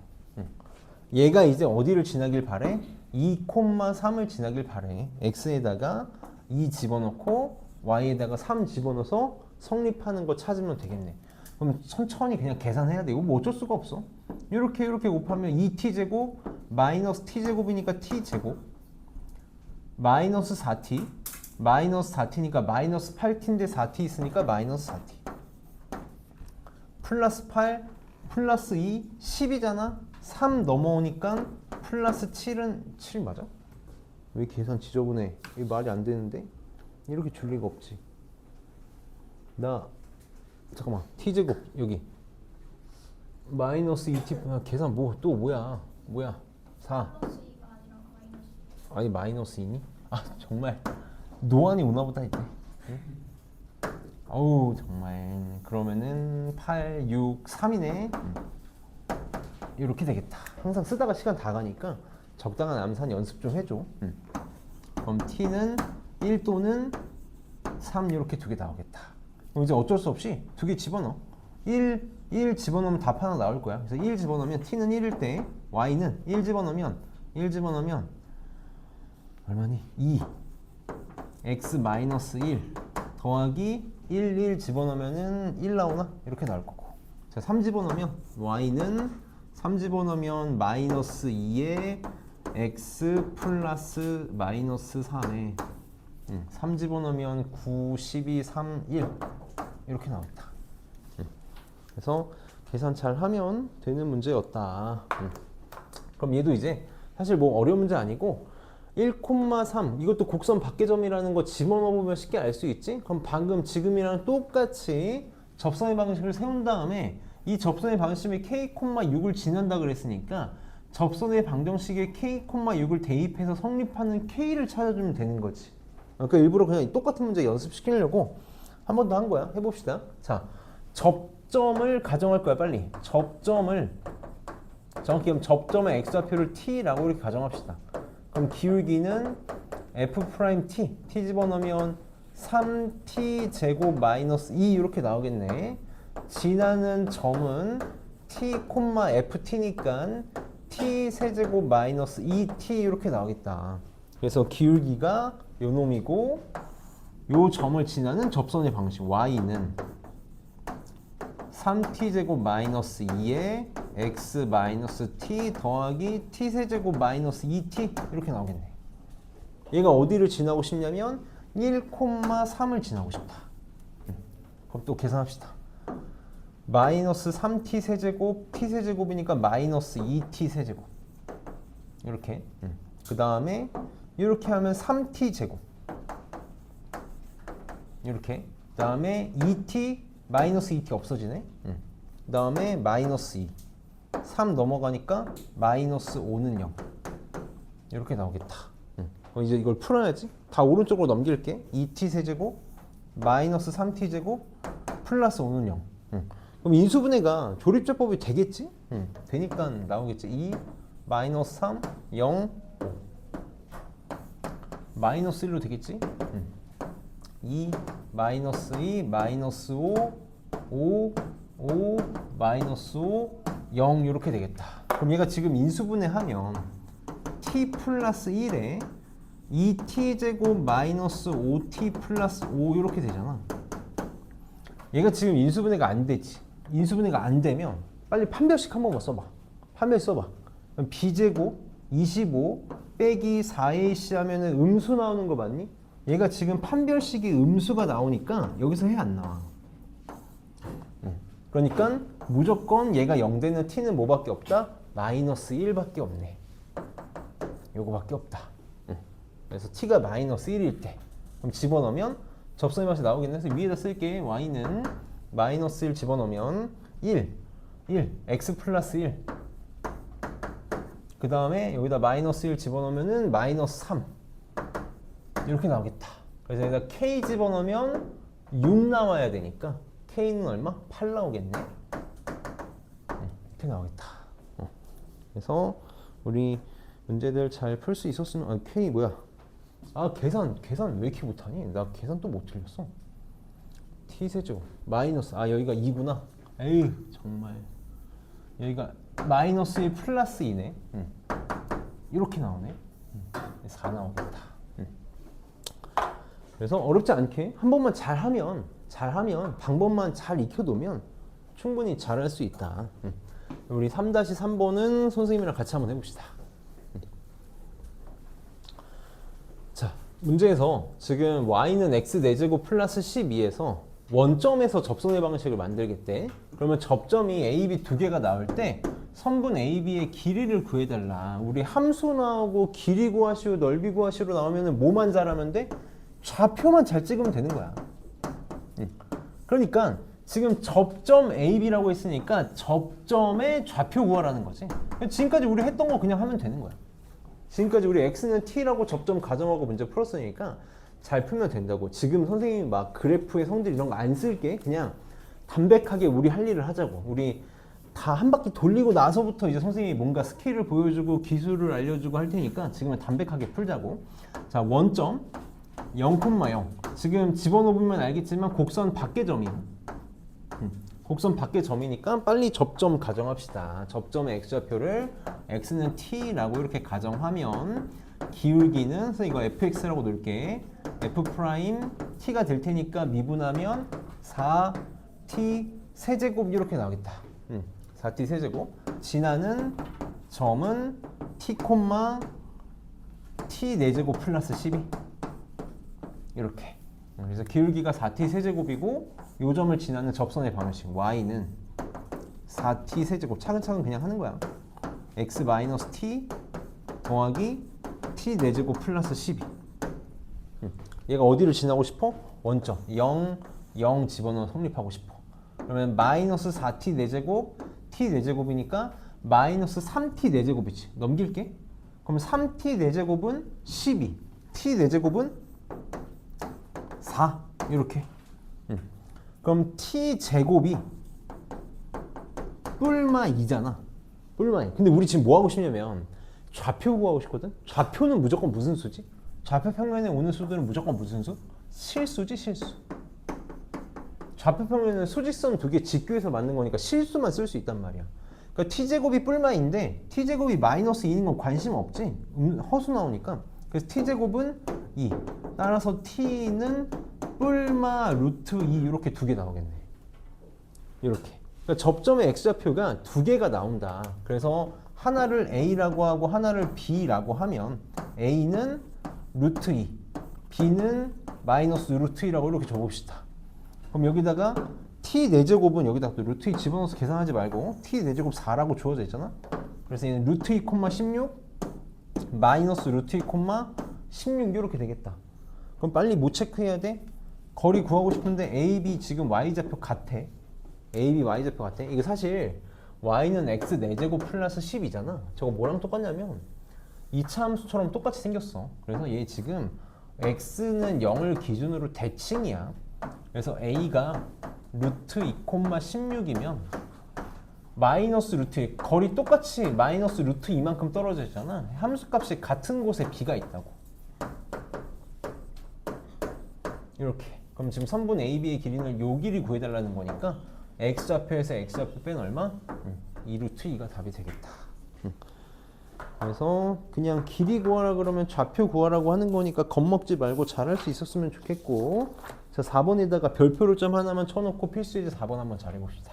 얘가 이제 어디를 지나길 바래? 2,3을 지나길 바래. x에다가 2 집어넣고 y에다가 3 집어넣어서 성립하는 거 찾으면 되겠네. 그럼 천천히 그냥 계산해야 돼. 이거 뭐 어쩔 수가 없어. 이렇게 곱하면 2t제곱 마이너스 t제곱이니까 t제곱 마이너스 4t 마이너스 4t니까 마이너스 8t인데 4t 있으니까 마이너스 4t 플러스 8 플러스 2 10이잖아. 3 넘어오니까 플러스 7은 7 맞아? 왜 계산 지저분해? 이거 말이 안 되는데? 이렇게 줄 리가 없지. 나 잠깐만 t제곱 여기 마이너스 2t 계산 또 뭐야 4 아니 마이너스 2니? 아 정말 노안이 오나 보다 이제. 응? 어우 정말. 그러면은 8, 6, 3이네. 이렇게 되겠다. 항상 쓰다가 시간 다 가니까 적당한 암산 연습 좀 해줘. 그럼 t는 1 또는 3 이렇게 두 개 나오겠다. 그럼 이제 어쩔 수 없이 두 개 집어넣어. 1 집어넣으면 답 하나 나올 거야. 그래서 1 집어넣으면 t는 1일 때 y는 1 집어넣으면 얼마니? 2 x 마이너스 1 더하기 1 집어넣으면은 1 나오나? 이렇게 나올 거고. 자, 3 집어넣으면 y는 3 집어넣으면 마이너스 2에 x 플러스 마이너스 3에 3 집어넣으면 9, 12, 3, 1 이렇게 나왔다. 그래서 계산 잘 하면 되는 문제였다. 그럼 얘도 이제 사실 뭐 어려운 문제 아니고 1,3 이것도 곡선 밖의점이라는 거 집어넣어보면 쉽게 알 수 있지? 그럼 방금 지금이랑 똑같이 접선의 방식을 세운 다음에 이 접선의 방식이 k,6을 지난다 그랬으니까 접선의 방정식에 k,6을 대입해서 성립하는 k를 찾아주면 되는 거지. 그러니까 일부러 그냥 똑같은 문제 연습시키려고 한 번 더 한 거야. 해봅시다. 자, 접점을 가정할 거야. 빨리 접점을 정확히 그럼 접점의 x좌표를 t라고 이렇게 가정합시다. 그럼 기울기는 f't t 집어넣으면 3t 제곱 마이너스 2 이렇게 나오겠네. 지나는 점은 t, ft니까 t 세제곱 마이너스 2t 이렇게 나오겠다. 그래서 기울기가 요 놈이고 요 점을 지나는 접선의 방식 y는 3t 제곱 마이너스 2에 x 마이너스 t 더하기 t 세제곱 마이너스 2t 이렇게 나오겠네. 얘가 어디를 지나고 싶냐면 1,3을 지나고 싶다. 그럼 또 계산합시다. 마이너스 3t 세제곱 t 세제곱이니까 마이너스 2t 세제곱 이렇게. 그 다음에 이렇게 하면 3t 제곱 이렇게. 그 다음에 2t 마이너스 2t 없어지네. 그 다음에 마이너스 2 3 넘어가니까 마이너스 5는 0 이렇게 나오겠다. 이제 이걸 풀어야지. 다 오른쪽으로 넘길게. 2t 세제곱 마이너스 3t 제곱 플러스 5는 0. 그럼 인수분해가 조립제법이 되겠지? 되니까 나오겠지. 2 마이너스 3 0 마이너스 1로 되겠지? 2 마이너스 2 마이너스 5 5 5 마이너스 5 0 이렇게 되겠다. 그럼 얘가 지금 인수분해하면 t 플러스 1에 2t제곱 마이너스 5t 플러스 5 이렇게 되잖아. 얘가 지금 인수분해가 안 되지. 인수분해가 안 되면 빨리 판별식 한 번만 써봐. 판별식 써봐. 그럼 b제곱 25 빼기 4ac 하면은 음수 나오는 거 맞니? 얘가 지금 판별식이 음수가 나오니까 여기서 해 안 나와. 그러니까 무조건 얘가 0 되는 t는 뭐밖에 없다? 마이너스 1밖에 없네. 요거밖에 없다. 그래서 t가 마이너스 1일 때 그럼 집어넣으면 접선의 방식 나오겠네. 그래서 위에다 쓸게. y는 마이너스 1 집어넣으면 1 x 플러스 1 그 다음에 여기다 마이너스 1 집어넣으면 마이너스 3 이렇게 나오겠다. 그래서 여기다 k 집어넣으면 6 나와야 되니까 k는 얼마? 8 나오겠네. 이렇게 나오겠다. 그래서 우리 문제들 잘 풀 수 있었으면 k 뭐야? 계산 왜 이렇게 못하니? 나 계산 또 못 틀렸어. t세제곱 마이너스 여기가 2구나. 에이 정말 여기가 마이너스 1 플러스 2네. 이렇게 나오네. 4 나오겠다. 그래서 어렵지 않게 한 번만 잘하면 방법만 잘 익혀두면 충분히 잘할 수 있다. 우리 3-3번은 선생님이랑 같이 한번 해봅시다. 자, 문제에서 지금 y는 x 4제곱 플러스 12에서 원점에서 접선의 방식을 만들겠대. 그러면 접점이 a, b 두 개가 나올 때 선분 a, b의 길이를 구해달라. 우리 함수 나오고 길이 구하시오 넓이 구하시오 나오면 뭐만 잘하면 돼? 좌표만 잘 찍으면 되는 거야. 그러니까 지금 접점 AB라고 했으니까 접점의 좌표 구하라는 거지. 지금까지 우리 했던 거 그냥 하면 되는 거야. 지금까지 우리 X는 T라고 접점 가정하고 문제 풀었으니까 잘 풀면 된다고. 지금 선생님이 막 그래프의 성질 이런 거 안 쓸게. 그냥 담백하게 우리 할 일을 하자고. 우리 다 한 바퀴 돌리고 나서부터 이제 선생님이 뭔가 스킬을 보여주고 기술을 알려주고 할 테니까 지금은 담백하게 풀자고. 자, 원점 0,0 지금 집어넣으면 알겠지만 곡선 밖의 점이야. 곡선 밖의 점이니까 빨리 접점 가정합시다. 접점의 x좌표를 x는 t라고 이렇게 가정하면 기울기는 그래서 이거 fx라고 놓을게. f 프라임 t가 될 테니까 미분하면 4t 세제곱 이렇게 나오겠다. 4t 세제곱. 지나는 점은 t, t 4제곱 플러스 12 이렇게. 그래서 기울기가 4t 세제곱이고 요 점을 지나는 접선의 방정식 y는 4t 세제곱. 차근차근 그냥 하는 거야. x 마이너스 t 더하기 t 4제곱 플러스 12. 얘가 어디를 지나고 싶어? 원점 0 집어넣어 성립하고 싶어. 그러면 마이너스 4t 4제곱 t 4제곱이니까 마이너스 3t 4제곱이지. 넘길게. 그럼 3t 4제곱은 12 t 4제곱은 4 이렇게. 그럼 t 제곱이 뿔마 2잖아. 뿔마 2. 근데 우리 지금 뭐 하고 싶냐면 좌표 구하고 싶거든. 좌표는 무조건 무슨 수지? 좌표 평면에 오는 수들은 무조건 무슨 수? 실수지, 실수. 좌표 평면은 수직선 두 개 직교해서 만든 거니까 실수만 쓸 수 있단 말이야. 그러니까 t제곱이 뿔마인데 t제곱이 마이너스 2인 건 관심 없지. 허수 나오니까. 그래서 t제곱은 2. 따라서 t는 뿔마 루트 2 이렇게 두 개 나오겠네. 이렇게. 그러니까 접점의 x좌표가 두 개가 나온다. 그래서 하나를 a라고 하고 하나를 b라고 하면 a는 루트 2, b는 마이너스 루트 2라고 이렇게 적읍시다. 그럼 여기다가 t 4제곱은 여기다 루트 2 집어넣어서 계산하지 말고 t 4제곱 4라고 주어져 있잖아. 그래서 얘는 루트 2, 16 마이너스 루트 2, 16 이렇게 되겠다. 그럼 빨리 뭐 체크해야 돼? 거리 구하고 싶은데 AB 지금 Y좌표 같아. AB Y좌표 같아. 이거 사실 Y는 X 4제곱 플러스 10이잖아. 저거 뭐랑 똑같냐면 2차 함수처럼 똑같이 생겼어. 그래서 얘 지금 X는 0을 기준으로 대칭이야. 그래서 A가 루트 2, 16이면 마이너스 루트 2, 거리 똑같이 마이너스 루트 2만큼 떨어져 있잖아. 함수값이 같은 곳에 B가 있다고. 이렇게. 그럼 지금 선분 AB의 길이는 요 길이 구해달라는 거니까 x좌표에서 x좌표 빼는 얼마? 2루트 2가 답이 되겠다. 그래서 그냥 길이 구하라 그러면 좌표 구하라고 하는 거니까 겁먹지 말고 잘할 수 있었으면 좋겠고, 자 4번에다가 별표를 좀 하나만 쳐놓고 필수이제 4번 한번 잘해봅시다.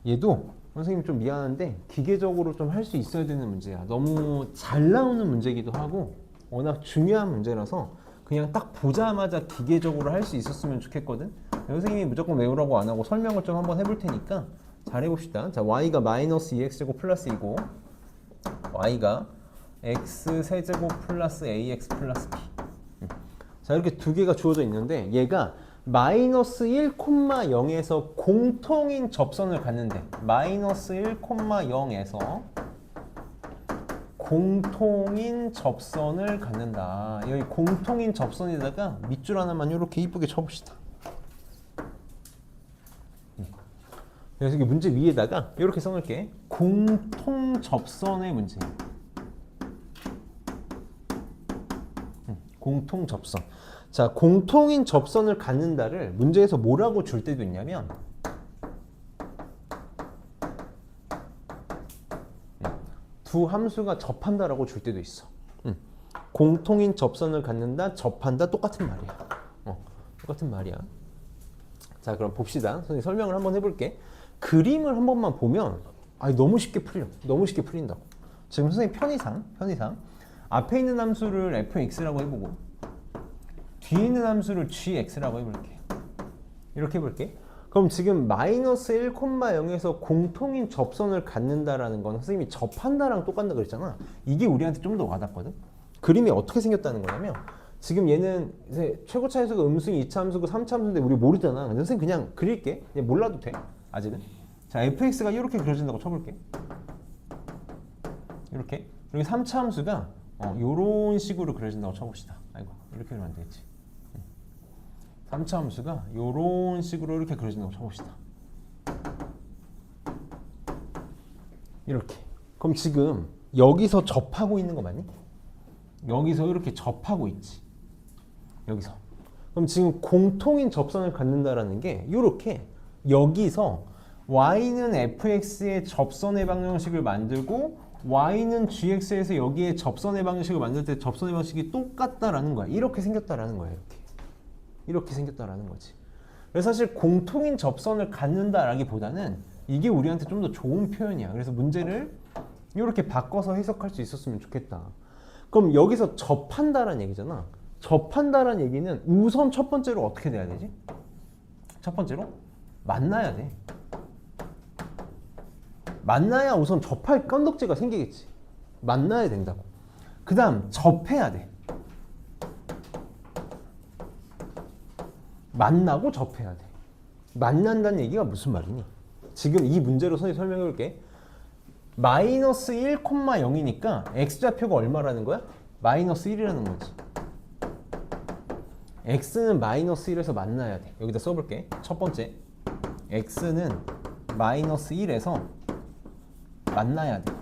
얘도 선생님 좀 미안한데 기계적으로 좀 할 수 있어야 되는 문제야. 너무 잘 나오는 문제기도 하고 워낙 중요한 문제라서 그냥 딱 보자마자 기계적으로 할 수 있었으면 좋겠거든. 선생님이 무조건 외우라고 안 하고 설명을 좀 한번 해볼 테니까 잘 해봅시다. 자, y가 마이너스 2x제곱 플러스 2고 y가 x 세제곱 플러스 ax 플러스 b. 자, 이렇게 두 개가 주어져 있는데 얘가 마이너스 1,0에서 공통인 접선을 갖는데 마이너스 1,0에서 공통인 접선을 갖는다. 여기 공통인 접선에다가 밑줄 하나만 이렇게 이쁘게 쳐봅시다. 그래서 이게 문제 위에다가 이렇게 써놓을게. 공통 접선의 문제. 공통 접선. 자, 공통인 접선을 갖는다를 문제에서 뭐라고 줄 때도 있냐면 두 함수가 접한다라고 줄 때도 있어. 공통인 접선을 갖는다, 접한다 똑같은 말이야. 똑같은 말이야. 자, 그럼 봅시다. 선생님 설명을 한번 해볼게. 그림을 한 번만 보면 너무 쉽게 풀려. 너무 쉽게 풀린다고. 지금 선생님 편의상 앞에 있는 함수를 fx라고 해보고 뒤에 있는 함수를 gx라고 해볼게. 이렇게 해볼게. 그럼 지금 마이너스 1,0에서 공통인 접선을 갖는다라는 건 선생님이 접한다랑 똑같다 그랬잖아. 이게 우리한테 좀 더 와닿거든. 그림이 어떻게 생겼다는 거냐면 지금 얘는 이제 최고차 함수가 음수인 2차 함수고 3차 함수인데 우리 모르잖아. 근데 선생님 그냥 그릴게. 그냥 몰라도 돼. 아직은. 자, fx가 이렇게 그려진다고 쳐볼게. 이렇게. 그리고 3차 함수가 요런 식으로 그려진다고 쳐봅시다. 아이고, 이렇게 그리면 안 되겠지. 3차 함수가 요런 식으로 이렇게 그려진다고 쳐봅시다. 이렇게. 그럼 지금 여기서 접하고 있는 거 맞니? 여기서 이렇게 접하고 있지. 여기서. 그럼 지금 공통인 접선을 갖는다라는 게 이렇게 여기서 y는 fx의 접선의 방정식을 만들고 y는 gx에서 여기에 접선의 방정식을 만들 때 접선의 방식이 똑같다라는 거야. 이렇게 생겼다라는 거야. 이렇게 생겼다라는 거지. 그래서 사실 공통인 접선을 갖는다라기보다는 이게 우리한테 좀 더 좋은 표현이야. 그래서 문제를 이렇게 바꿔서 해석할 수 있었으면 좋겠다. 그럼 여기서 접한다라는 얘기잖아. 접한다라는 얘기는 우선 첫 번째로 어떻게 돼야 되지? 첫 번째로 만나야 돼. 만나야 우선 접할 건덕지가 생기겠지. 만나야 된다고. 그 다음 접해야 돼. 만나고 접해야 돼. 만난다는 얘기가 무슨 말이니? 지금 이 문제로 선생님 설명해 볼게. 마이너스 1,0이니까 x좌표가 얼마라는 거야? 마이너스 1이라는 거지. x는 마이너스 1에서 만나야 돼. 여기다 써볼게. 첫 번째, x는 마이너스 1에서 만나야 돼.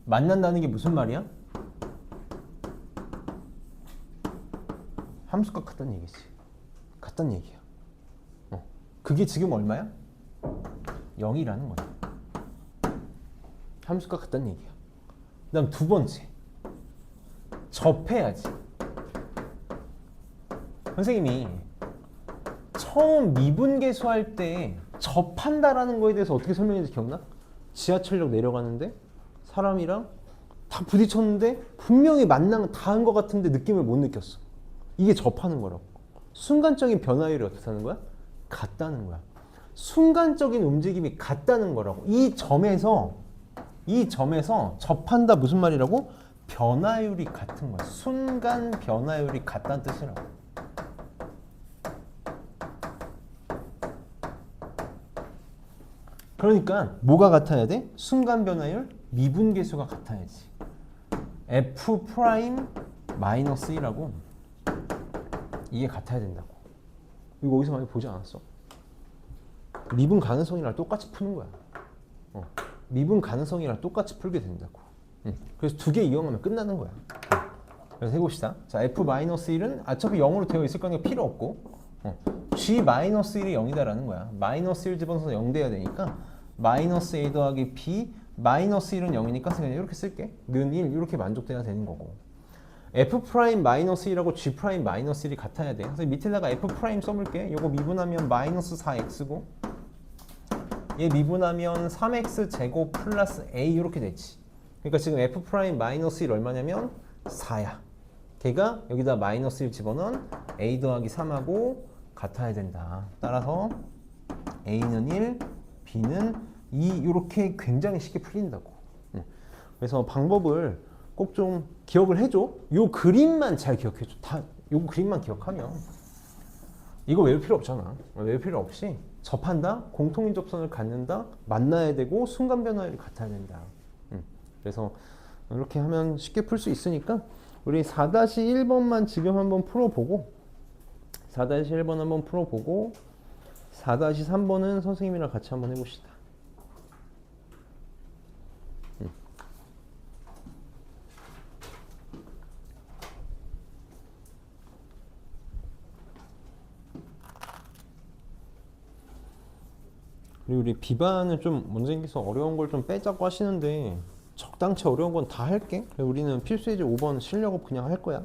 만난다는 게 무슨 말이야? 함수가 같다는 얘기지. 같다는 얘기야. 그게 지금 얼마야? 0이라는 거야. 함수가 같다는 얘기야. 그 다음 두 번째, 접해야지. 선생님이 처음 미분계수 할 때 접한다라는 거에 대해서 어떻게 설명했는지 기억나? 지하철역 내려가는데 사람이랑 다 부딪혔는데 분명히 만나면 다 한 것 같은데 느낌을 못 느꼈어. 이게 접하는 거라고. 순간적인 변화율이 어떻다는 거야? 같다는 거야. 순간적인 움직임이 같다는 거라고. 이 점에서 접한다 무슨 말이라고? 변화율이 같은 거야. 순간 변화율이 같다는 뜻이라고. 그러니까 뭐가 같아야 돼? 순간 변화율, 미분계수가 같아야지. f 프라임 마이너스 1하고 이게 같아야 된다고. 이거 어디서 많이 보지 않았어? 미분 가능성이랑 똑같이 푸는 거야. 미분 가능성이랑 똑같이 풀게 된다고. 그래서 두 개 이용하면 끝나는 거야. 그래서 해봅시다. 자, f-1은 어차피 0으로 되어 있을 거니까 필요 없고 G-1이 0이다라는 거야. 마이너스 1 집어넣어서 0 돼야 되니까 마이너스 A 더하기 B 마이너스 1은 0이니까 그냥 이렇게 쓸게. 는 1 이렇게 만족돼야 되는 거고. F 프라임 마이너스 1하고 G 프라임 마이너스 1이 같아야 돼. 그래서 밑에다가 F 프라임 써볼게. 요거 미분하면 마이너스 4X고 얘 미분하면 3X 제곱 플러스 A 이렇게 되지. 그러니까 지금 F 프라임 마이너스 1 얼마냐면 4야. 걔가 여기다 마이너스 1 집어넣은 A 더하기 3하고 같아야 된다. 따라서 A는 1, B는 2 이렇게 굉장히 쉽게 풀린다고. 그래서 방법을 꼭 좀 기억을 해줘. 요 그림만 잘 기억해줘. 요 그림만 기억하면 이거 외울 필요 없잖아. 외울 필요 없이 접한다, 공통인 접선을 갖는다, 만나야 되고 순간 변화율이 같아야 된다. 그래서 이렇게 하면 쉽게 풀 수 있으니까 우리 4-1번만 지금 한번 풀어보고 4-1번 한번 풀어보고 4-3번은 선생님이랑 같이 한번 해봅시다. 그리고 우리 비반은 좀 문제 생겨서 어려운 걸 좀 빼자고 하시는데 적당치 어려운 건 다 할게. 우리는 필수예제 5번 실력업 그냥 할 거야.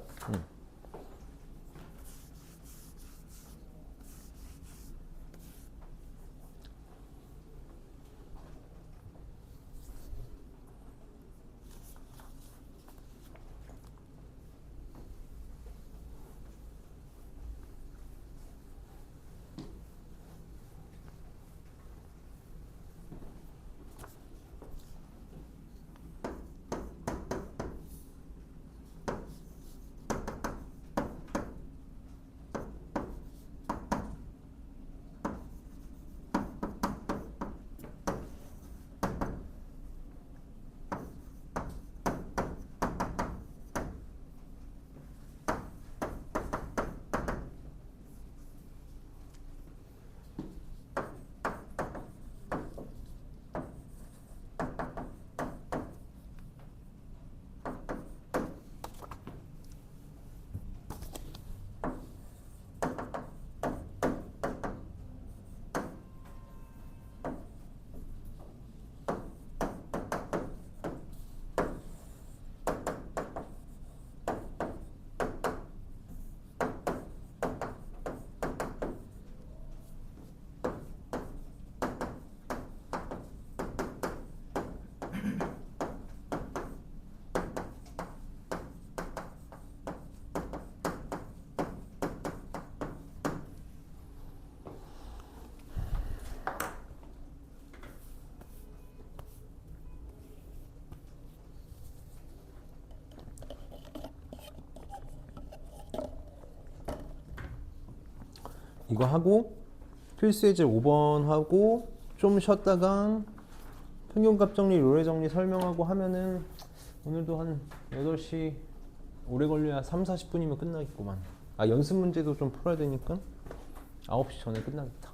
이거 하고 필수예제 5번 하고 좀 쉬었다가 평균값 정리, 롤의 정리 설명하고 하면은 오늘도 한 8시 오래 걸려야 3-40분이면 끝나겠구만. 아 연습 문제도 좀 풀어야 되니까 9시 전에 끝나겠다.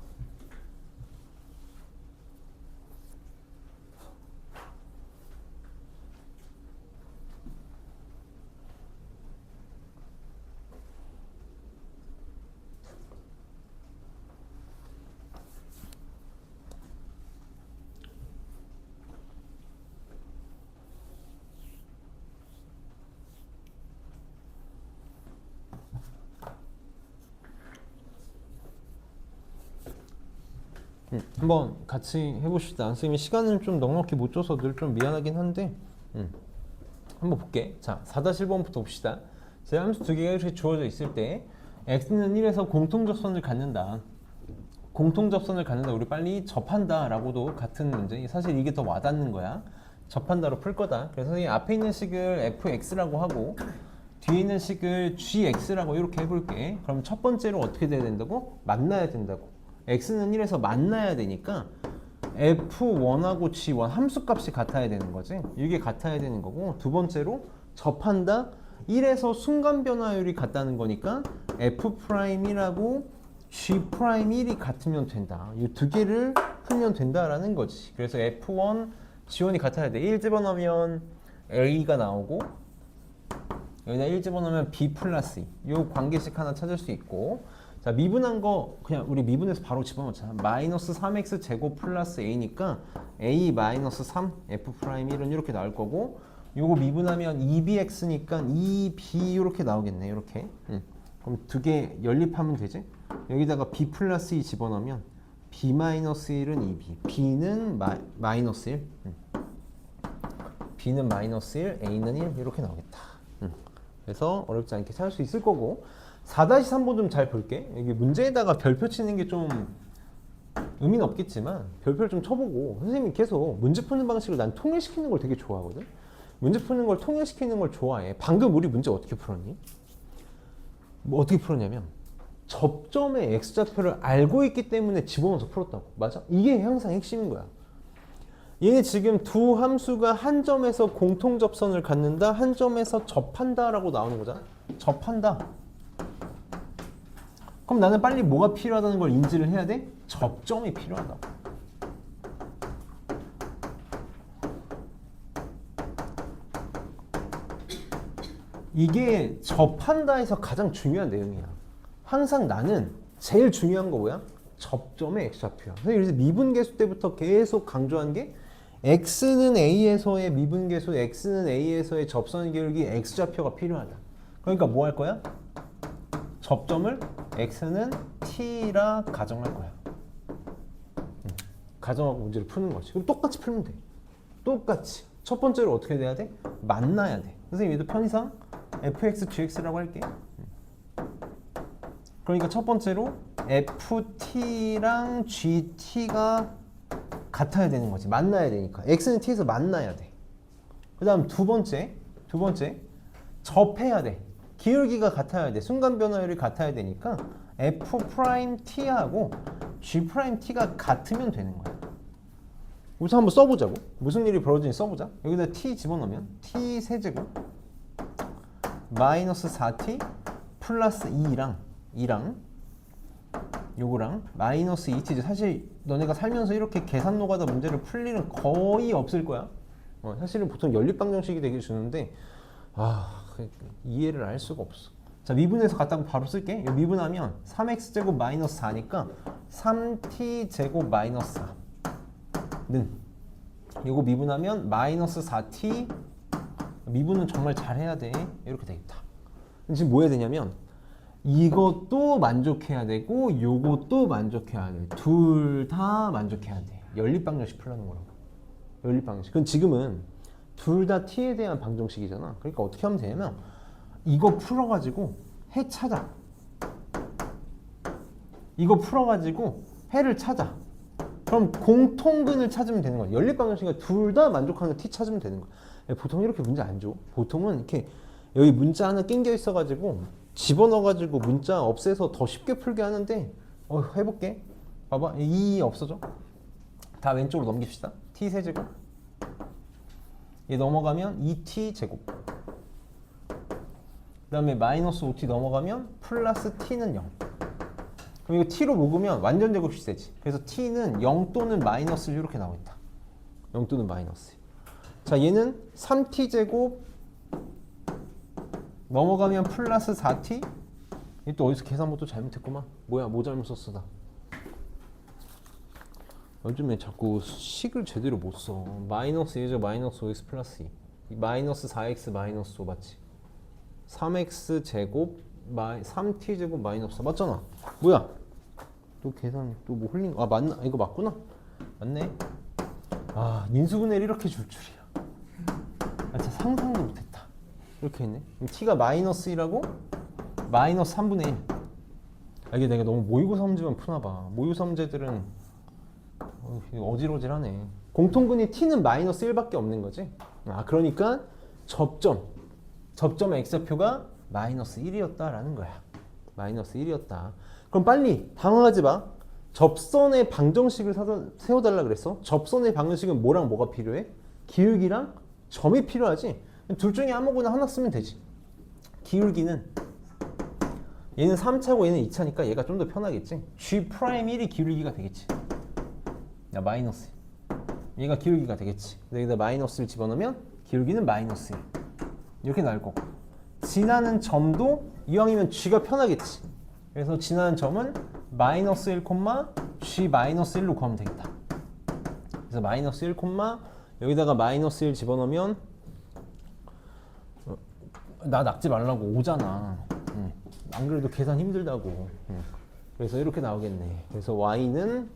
한번 같이 해봅시다. 선생님이 시간을 좀 넉넉히 못 줘서 늘 좀 미안하긴 한데 한번 볼게. 자, 4-1번부터 봅시다. 제 함수 두 개가 이렇게 주어져 있을 때 x는 1에서 공통접선을 갖는다. 공통접선을 갖는다. 우리 빨리 접한다 라고도 같은 문제. 사실 이게 더 와닿는 거야. 접한다로 풀 거다. 그래서 선생님 앞에 있는 식을 fx라고 하고 뒤에 있는 식을 gx라고 이렇게 해볼게. 그럼 첫 번째로 어떻게 돼야 된다고? 만나야 된다고. x는 1에서 만나야 되니까 f1하고 g1 함수값이 같아야 되는 거지. 이게 같아야 되는 거고, 두 번째로 접한다. 1에서 순간 변화율이 같다는 거니까 f'1하고 g'1이 같으면 된다. 이 두 개를 풀면 된다라는 거지. 그래서 f1, g1이 같아야 돼. 1 집어넣으면 a가 나오고 여기다 1 집어넣으면 b 플러스 2. 이 관계식 하나 찾을 수 있고, 자, 미분한 거 그냥 우리 미분해서 바로 집어넣자. 마이너스 3x 제곱 플러스 a니까 a 마이너스 3 f 프라임 1은 이렇게 나올 거고, 요거 미분하면 2bx니까 2b 이렇게 나오겠네. 이렇게. 그럼 두 개 연립하면 되지? 여기다가 b 플러스 2 집어넣으면 b 마이너스 1은 2b, b는 마이너스 1, b는 마이너스 1, a는 1 이렇게 나오겠다. 그래서 어렵지 않게 찾을 수 있을 거고, 4-3번 좀 잘 볼게. 여기 문제에다가 별표 치는 게 좀 의미는 없겠지만 별표를 좀 쳐보고, 선생님이 계속 문제 푸는 방식을 난 통일시키는 걸 되게 좋아하거든. 문제 푸는 걸 통일시키는 걸 좋아해. 방금 우리 문제 어떻게 풀었니? 뭐 어떻게 풀었냐면 접점의 x좌표를 알고 있기 때문에 집어넣어서 풀었다고. 맞아? 이게 항상 핵심인 거야. 얘네 지금 두 함수가 한 점에서 공통접선을 갖는다, 한 점에서 접한다 라고 나오는 거잖아. 접한다. 그럼 나는 빨리 뭐가 필요하다는 걸 인지를 해야 돼? 접점이 필요하다고. 이게 접한다에서 가장 중요한 내용이야. 항상 나는 제일 중요한 거 뭐야? 접점의 x좌표야. 그래서 미분계수 때부터 계속 강조한 게 x는 a에서의 미분계수, x는 a에서의 접선 기울기 x좌표가 필요하다. 그러니까 뭐 할 거야? 접점을 x는 t라 가정할 거야. 가정하고 문제를 푸는 거지. 그럼 똑같이 풀면 돼. 똑같이. 첫 번째로 어떻게 돼야 돼? 만나야 돼. 선생님 얘도 편의상 fx, gx라고 할게. 그러니까 첫 번째로 ft랑 gt가 같아야 되는 거지. 만나야 되니까. x는 t에서 만나야 돼. 그 다음 두 번째 접해야 돼. 기울기가 같아야 돼. 순간 변화율이 같아야 되니까 f't하고 g't가 같으면 되는 거야. 우선 한번 써보자고. 무슨 일이 벌어지는지 써보자. 여기다 t 집어넣으면 t 세제곱 마이너스 4t 플러스 2랑 요거랑 마이너스 2t. 사실 너네가 살면서 이렇게 계산 노가다 문제를 풀 일은 거의 없을 거야. 사실은 보통 연립방정식이 되게 주는데 이해를 할 수가 없어. 자, 미분해서 갖다가 바로 쓸게. 이 미분하면 3x제곱 마이너스 4니까 3t제곱 마이너스 4는 이거 미분하면 마이너스 4t. 미분은 정말 잘해야 돼. 이렇게 되겠다. 지금 뭐 해야 되냐면 이것도 만족해야 되고 요것도 만족해야 돼. 둘 다 만족해야 돼. 연립방정식 풀라는 거라고. 연립방정식. 그럼 지금은 둘 다 t에 대한 방정식이잖아. 그러니까 어떻게 하면 되냐면 이거 풀어가지고 해 찾아. 이거 풀어가지고 해를 찾아. 그럼 공통근을 찾으면 되는 거야. 연립방정식은 둘 다 만족하는 t 찾으면 되는 거야. 보통 이렇게 문제 안 줘. 보통은 이렇게 여기 문자 하나 낑겨 있어가지고 집어넣어가지고 문자 없애서 더 쉽게 풀게 하는데 해볼게. 봐봐. 이 없어져. 다 왼쪽으로 넘깁시다. t 세제곱. 얘 넘어가면 2t 제곱. 그 다음에 마이너스 5t 넘어가면 플러스 t는 0. 그럼 이거 t로 묶으면 완전 제곱이 되지. 그래서 t는 0 또는 마이너스 이렇게 나오겠다. 0 또는 마이너스. 자, 얘는 3t 제곱 넘어가면 플러스 4t. 얘 또 어디서 계산부터 잘못했구만. 뭐야, 뭐 잘못 썼어 나. 요즘에 자꾸 식을 제대로 못 써. 마이너스 1제곱 마이너스 5x 플러스 2. 마이너스 4x 마이너스 5 맞지? 3x 제곱 3t 제곱 마이너스 4 맞잖아. 뭐야? 또 계산 또 뭐 흘린 거. 맞나? 이거 맞구나. 맞네. 인수분해를 이렇게 줄 줄이야. 진짜 상상도 못했다. 이렇게 했네. t가 마이너스 1하고 마이너스 3분의 1. 이게 내가 너무 모의고사 문제만 푸나봐. 모의고사 문제들은 어질어질하네. 공통근이 t는 마이너스 1밖에 없는 거지. 그러니까 접점의 x좌표가 마이너스 1이었다라는 거야. 마이너스 1이었다. 그럼 빨리 당황하지 마. 접선의 방정식을 세워달라 그랬어. 접선의 방정식은 뭐랑 뭐가 필요해? 기울기랑 점이 필요하지. 둘 중에 아무거나 하나 쓰면 되지. 기울기는 얘는 3차고 얘는 2차니까 얘가 좀 더 편하겠지. G'1이 기울기가 되겠지. 야, 마이너스. 얘가 기울기가 되겠지. 여기다 마이너스를 집어넣으면 기울기는 마이너스 1. 이렇게 나올 거고. 지나는 점도 이왕이면 G가 편하겠지. 그래서 지나는 점은 마이너스 1, g 마이너스 1로 구하면 되겠다. 그래서 마이너스 1, 여기다가 마이너스 1 집어넣으면 나 낚지 말라고 5잖아. 안 그래도 계산 힘들다고. 그래서 이렇게 나오겠네. 그래서 y는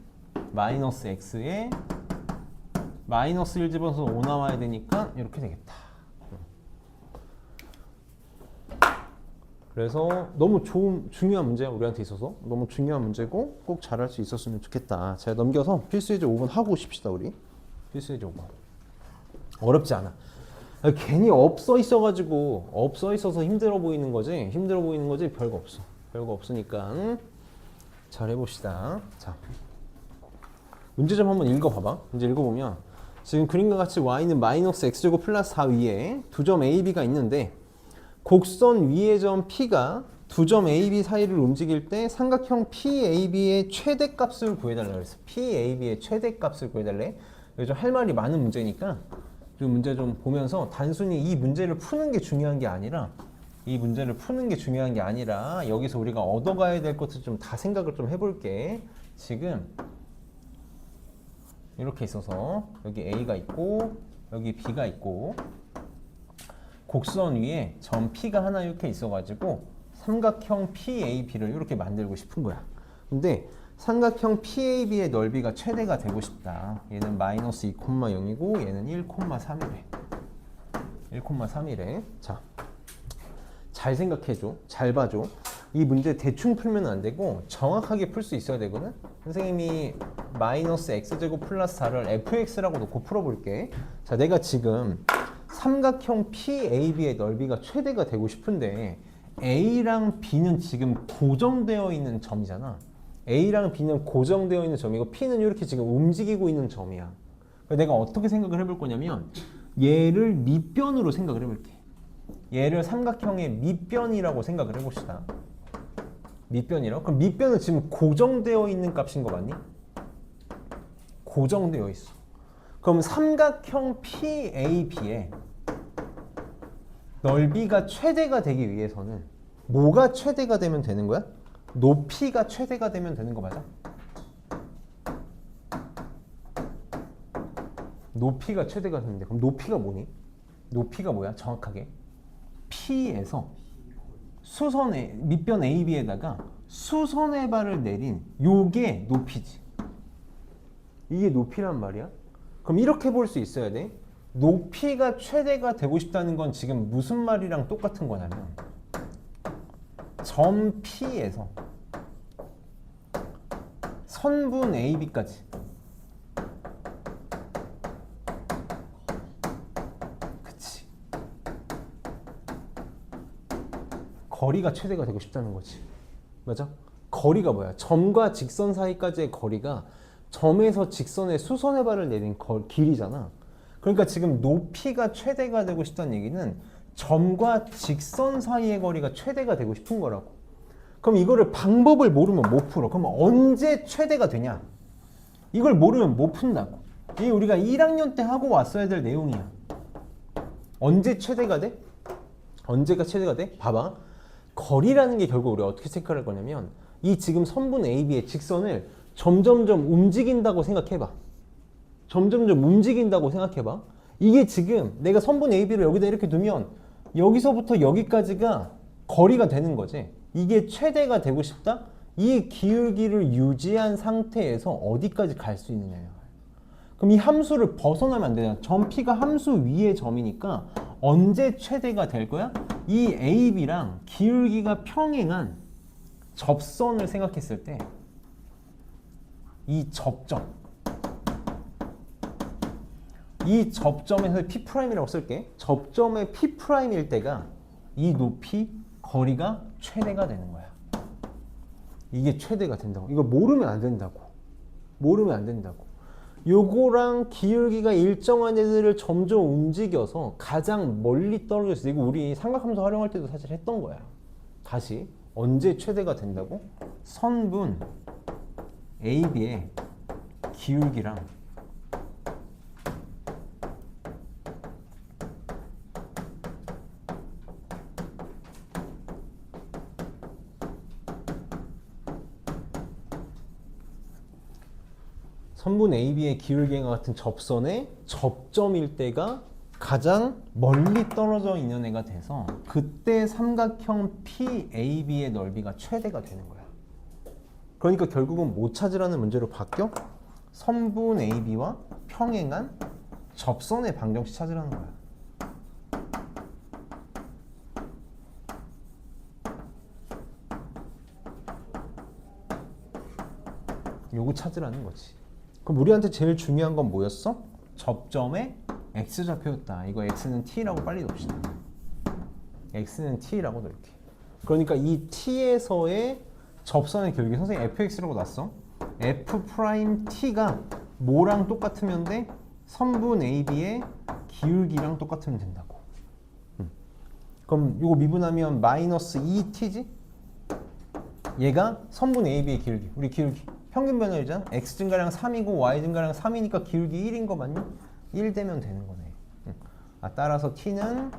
마이너스 x에 마이너스 1 집어서 5 나와야 되니까 이렇게 되겠다. 그래서 너무 중요한 문제야. 우리한테 있어서 너무 중요한 문제고 꼭 잘할 수 있었으면 좋겠다. 제가 넘겨서 필수예제 5번 하고 오십시다. 우리 필수예제 5번 어렵지 않아. 괜히 없어 있어서 힘들어 보이는 거지. 별거 없어. 별거 없으니까 잘 해봅시다. 자, 문제점 한번 읽어봐봐. 문제 읽어보면 지금 그림과 같이 y는 마이너스 x제곱 플러스 4 위에 두 점 a, b가 있는데 곡선 위의 점 P가 두 점 A, B 사이를 움직일 때 삼각형 PAB의 최대값을 구해달라 그랬어. PAB의 최대값을 구해달래. 좀 할 말이 많은 문제니까 그 문제 좀 보면서 단순히 이 문제를 푸는 게 중요한 게 아니라 여기서 우리가 얻어가야 될 것을 좀 다 생각을 좀 해볼게. 지금 이렇게 있어서 여기 A가 있고 여기 B가 있고 곡선 위에 점 P가 하나 이렇게 있어가지고 삼각형 PAB를 이렇게 만들고 싶은 거야. 근데 삼각형 PAB의 넓이가 최대가 되고 싶다. 얘는 마이너스 2,0이고 얘는 1,3이래. 1,3이래. 자, 잘 생각해줘. 잘 봐줘. 이 문제 대충 풀면 안 되고 정확하게 풀 수 있어야 되거든. 선생님이 마이너스 x제곱 플러스 4를 fx라고 놓고 풀어볼게. 자, 내가 지금 삼각형 PAB의 넓이가 최대가 되고 싶은데 A랑 B는 지금 고정되어 있는 점이잖아. A랑 B는 고정되어 있는 점이고 P는 이렇게 지금 움직이고 있는 점이야. 내가 어떻게 생각을 해볼 거냐면 얘를 밑변으로 생각을 해볼게. 얘를 삼각형의 밑변이라고 생각을 해봅시다. 밑변이라고? 그럼 밑변은 지금 고정되어 있는 값인 거 맞니? 고정되어 있어. 그럼 삼각형 PAB의 넓이가 최대가 되기 위해서는 뭐가 최대가 되면 되는 거야? 높이가 최대가 되면 되는 거 맞아? 높이가 최대가 되는데 그럼 높이가 뭐니? 높이가 뭐야? 정확하게 P에서 수선의 밑변 AB에다가 수선의 발을 내린 요게 높이지. 이게 높이란 말이야. 그럼 이렇게 볼 수 있어야 돼. 높이가 최대가 되고 싶다는 건 지금 무슨 말이랑 똑같은 거냐면 점 P에서 선분 AB까지 그치 거리가 최대가 되고 싶다는 거지. 맞아? 거리가 뭐야? 점과 직선 사이까지의 거리가 점에서 직선에 수선의 발을 내린 길이잖아. 그러니까 지금 높이가 최대가 되고 싶다는 얘기는 점과 직선 사이의 거리가 최대가 되고 싶은 거라고. 그럼 이거를 방법을 모르면 못 풀어. 그럼 언제 최대가 되냐? 이걸 모르면 못 푼다고. 이게 우리가 1학년 때 하고 왔어야 될 내용이야. 언제 최대가 돼? 언제가 최대가 돼? 봐봐. 거리라는 게 결국 우리가 어떻게 생각할 거냐면 이 지금 선분 AB의 직선을 점점점 움직인다고 생각해봐. 점점점 움직인다고 생각해봐. 이게 지금 내가 선분 AB를 여기다 이렇게 두면 여기서부터 여기까지가 거리가 되는 거지. 이게 최대가 되고 싶다? 이 기울기를 유지한 상태에서 어디까지 갈 수 있느냐야. 그럼 이 함수를 벗어나면 안 되잖아. 점 P가 함수 위의 점이니까 언제 최대가 될 거야? 이 AB랑 기울기가 평행한 접선을 생각했을 때 이 접점, 이 접점에서 P'이라고 쓸게. 접점의 P'일 때가 이 높이, 거리가 최대가 되는 거야. 이게 최대가 된다고. 이거 모르면 안 된다고. 모르면 안 된다고. 요거랑 기울기가 일정한 애들을 점점 움직여서 가장 멀리 떨어져 있어. 이거 우리 삼각함수 활용할 때도 사실 했던 거야. 다시 언제 최대가 된다고? 선분 AB의 기울기랑 선분 AB의 기울기와 같은 접선의 접점일 때가 가장 멀리 떨어져 있는 애가 돼서 그때 삼각형 PAB의 넓이가 최대가 되는 거야. 그러니까 결국은 뭐 찾으라는 문제로 바뀌어? 선분 AB와 평행한 접선의 방정식 찾으라는 거야. 요거 찾으라는 거지. 그럼 우리한테 제일 중요한 건 뭐였어? 접점의 x좌표였다. 이거 x는 t라고 빨리 넣읍시다. x는 t라고 넣을게. 그러니까 이 t에서의 접선의 기울기 선생님 fx라고 놨어. f't가 뭐랑 똑같으면 돼? 선분 AB의 기울기랑 똑같으면 된다고. 그럼 이거 미분하면 마이너스 2t지? 얘가 선분 AB의 기울기. 우리 기울기 평균 변화율이잖아. x 증가량 3이고 y 증가량 3이니까 기울기 1인 거 맞니? 1 되면 되는 거네. 따라서 t는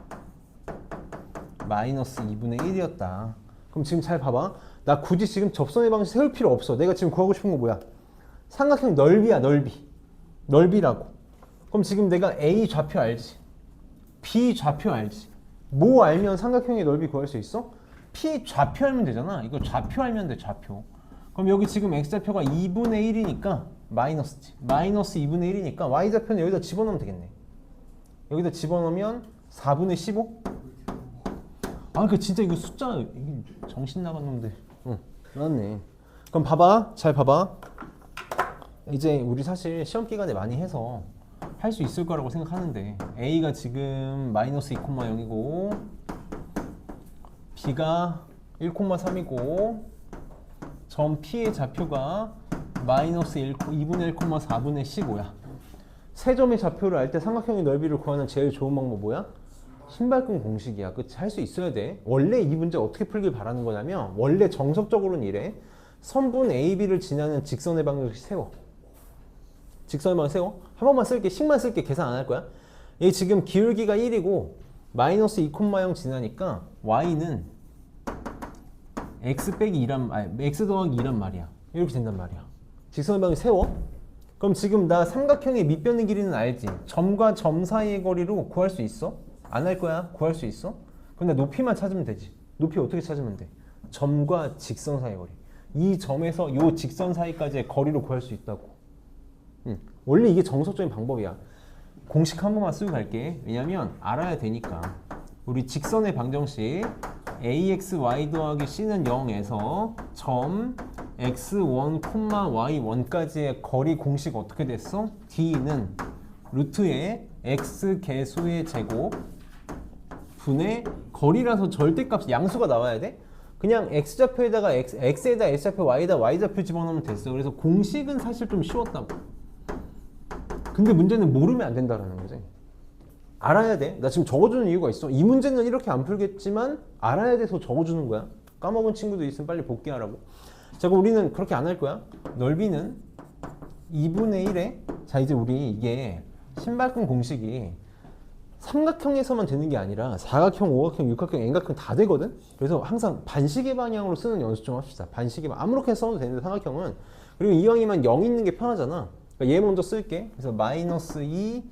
마이너스 2분의 1이었다. 그럼 지금 잘 봐봐. 나 굳이 지금 접선의 방식 세울 필요 없어. 내가 지금 구하고 싶은 거 뭐야? 삼각형 넓이야, 넓이. 넓이라고. 그럼 지금 내가 A 좌표 알지? B 좌표 알지? 뭐 알면 삼각형의 넓이 구할 수 있어? P 좌표 알면 되잖아. 이거 좌표 알면 돼, 좌표. 그럼 여기 지금 x좌표가 2분의 1이니까 마이너스지. 마이너스 2분의 1이니까 y좌표는 여기다 집어넣으면 되겠네. 여기다 집어넣으면 4분의 15? 아, 그 진짜 이거 숫자 이게 정신 나간 놈들. 응, 맞네. 그럼 봐봐, 잘 봐봐. 이제 우리 사실 시험 기간에 많이 해서 할 수 있을 거라고 생각하는데 a가 지금 마이너스 2,0이고 b가 1,3이고 점 P의 좌표가 마이너스 2분의 1,4분의 15야. 세 점의 좌표를 알 때 삼각형의 넓이를 구하는 제일 좋은 방법 뭐야? 신발끈 공식이야. 그치? 할 수 있어야 돼. 원래 이 문제 어떻게 풀길 바라는 거냐면 원래 정석적으로는 이래. 선분 AB를 지나는 직선의 방정식 세워. 직선의 방정식 세워. 한 번만 쓸게. 식만 쓸게. 계산 안 할 거야. 얘 지금 기울기가 1이고 마이너스 2,0 지나니까 y는 x 빼기 2란, x 더하기 2란 말이야. 이렇게 된단 말이야. 직선의 방정식 세워. 그럼 지금 나 삼각형의 밑변의 길이는 알지? 점과 점 사이의 거리로 구할 수 있어? 안 할 거야? 구할 수 있어? 근데 높이만 찾으면 되지. 높이 어떻게 찾으면 돼? 점과 직선 사이의 거리. 이 점에서 이 직선 사이까지의 거리로 구할 수 있다고. 원래 이게 정석적인 방법이야. 공식 한 번만 쓰고 갈게. 왜냐면 알아야 되니까. 우리 직선의 방정식 ax y 더하기 c는 0에서 점 x1, y1까지의 거리 공식 어떻게 됐어? d는 루트의 x 개수의 제곱 분의 거리라서 절대값 양수가 나와야 돼? 그냥 x좌표에다가 x에다 x좌표, y에다 y좌표 집어넣으면 됐어. 그래서 공식은 사실 좀 쉬웠다고. 근데 문제는 모르면 안 된다라는 거지. 알아야 돼. 나 지금 적어주는 이유가 있어. 이 문제는 이렇게 안 풀겠지만 알아야 돼서 적어주는 거야. 까먹은 친구도 있으면 빨리 복귀하라고. 자, 그럼 우리는 그렇게 안 할 거야. 넓이는 2분의 1에 자, 이제 우리 이게 신발끈 공식이 삼각형에서만 되는 게 아니라 사각형, 오각형, 육각형, N각형 다 되거든. 그래서 항상 반시계 방향으로 쓰는 연습 좀 합시다. 반시계 방향. 아무렇게 써도 되는데 삼각형은. 그리고 이왕이면 0 있는 게 편하잖아. 그러니까 얘 먼저 쓸게. 그래서 마이너스 2,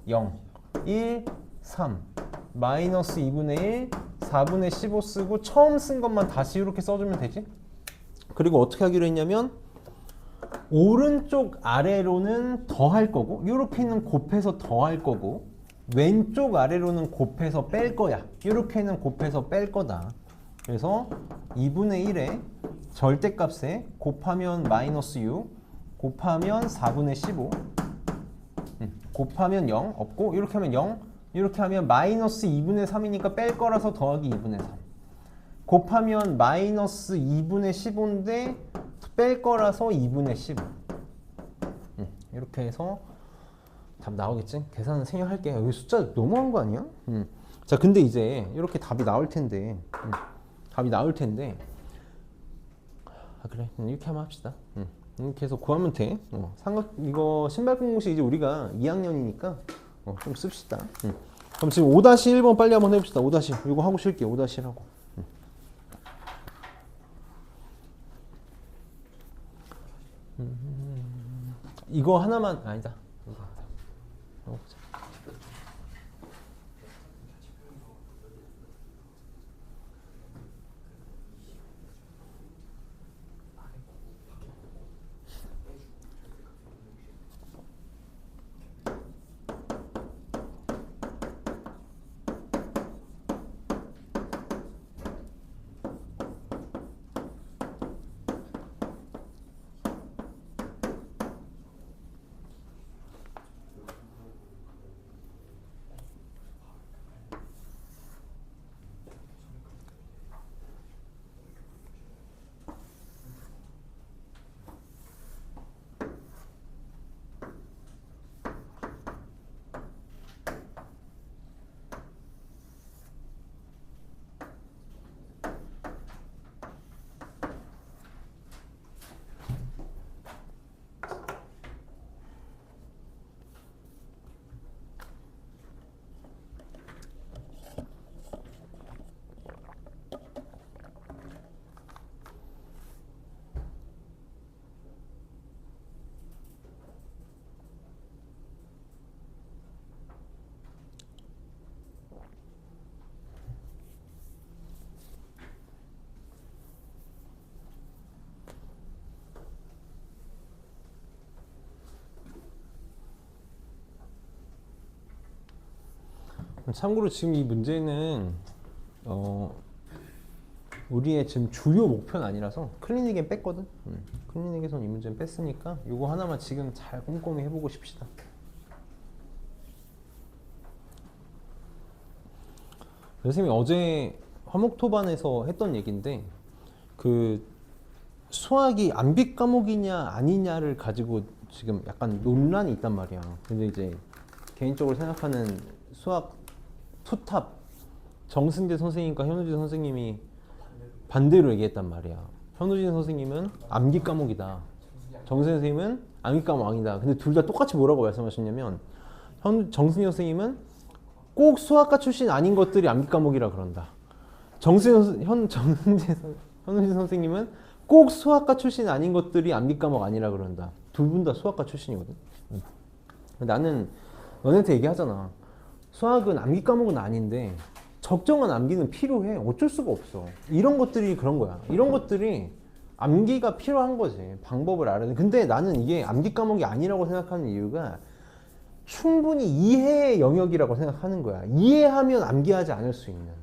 0 1, 3 마이너스 2분의 1 4분의 15 쓰고 처음 쓴 것만 다시 이렇게 써주면 되지. 그리고 어떻게 하기로 했냐면 오른쪽 아래로는 더할 거고 이렇게는 곱해서 더할 거고 왼쪽 아래로는 곱해서 뺄 거야. 이렇게는 곱해서 뺄 거다. 그래서 2분의 1에 절대값에 곱하면 마이너스 6 곱하면 4분의 15 곱하면 0 없고 이렇게 하면 0 이렇게 하면 마이너스 2분의 3이니까 뺄 거라서 더하기 2분의 3 곱하면 마이너스 2분의 15인데 뺄 거라서 2분의 15 이렇게 해서 답 나오겠지? 계산은 생략할게. 여기 숫자 너무한 거 아니야? 자, 근데 이제 이렇게 답이 나올 텐데 답이 나올 텐데 그래 이렇게 한번 합시다. 이렇게 해서 구하면 돼. 이거 신발끈 공식 이제 우리가 2학년이니까 좀 씁시다. 그럼 지금 5-1번 빨리 한번 해봅시다. 5-1 이거 하고 쉴게요. 5-1 하고. 이거 하나만 아니다. 보자. 참고로 지금 이 문제는 우리의 지금 주요 목표는 아니라서 클리닉엔 뺐거든. 클리닉에선 이 문제는 뺐으니까 이거 하나만 지금 잘 꼼꼼히 해보고 싶시다. 선생님이 어제 화목토반에서 했던 얘기인데 그 수학이 암비 과목이냐 아니냐를 가지고 지금 약간 논란이 있단 말이야. 근데 이제 개인적으로 생각하는 수학 투탑 정승재 선생님과 현우진 선생님이 반대로 얘기했단 말이야. 현우진 선생님은 암기 과목이다. 정승재 선생님은 암기 과목 아니다. 근데 둘 다 똑같이 뭐라고 말씀하셨냐면 정승재 선생님은 꼭 수학과 출신 아닌 것들이 암기 과목이라 그런다. 현우진 선생님은 꼭 수학과 출신 아닌 것들이 암기 과목 아니라 그런다. 둘 분 다 수학과 출신이거든. 나는 너네한테 얘기하잖아. 수학은 암기 과목은 아닌데 적정한 암기는 필요해. 어쩔 수가 없어. 이런 것들이 그런 거야. 이런 것들이 암기가 필요한 거지. 방법을 알아야 돼. 근데 나는 이게 암기 과목이 아니라고 생각하는 이유가 충분히 이해의 영역이라고 생각하는 거야. 이해하면 암기하지 않을 수 있는.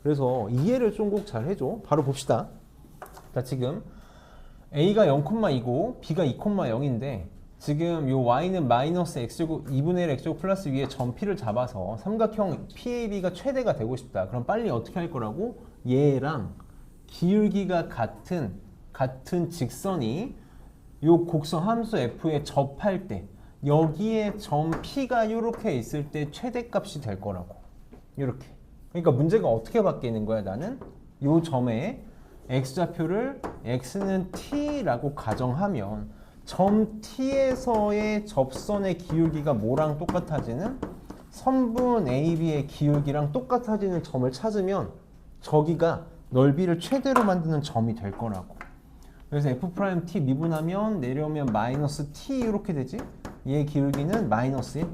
그래서 이해를 좀 꼭 잘 해줘. 바로 봅시다. 자, 지금 A가 0,2고 B가 2,0인데 지금 요 y는 마이너스 x제곱 2분의 1 x제곱 플러스 위에 점 p를 잡아서 삼각형 PAB가 최대가 되고 싶다. 그럼 빨리 어떻게 할 거라고? 얘랑 기울기가 같은 직선이 요 곡선 함수 f에 접할 때 여기에 점 P가 이렇게 있을 때 최대값이 될 거라고. 이렇게. 그러니까 문제가 어떻게 바뀌는 거야? 나는 요 점에 x좌표를 x는 t라고 가정하면 점 T에서의 접선의 기울기가 뭐랑 똑같아지는? 선분 AB의 기울기랑 똑같아지는 점을 찾으면 저기가 넓이를 최대로 만드는 점이 될 거라고. 그래서 F'T 미분하면 내려오면 마이너스 T 이렇게 되지? 얘 기울기는 마이너스 1.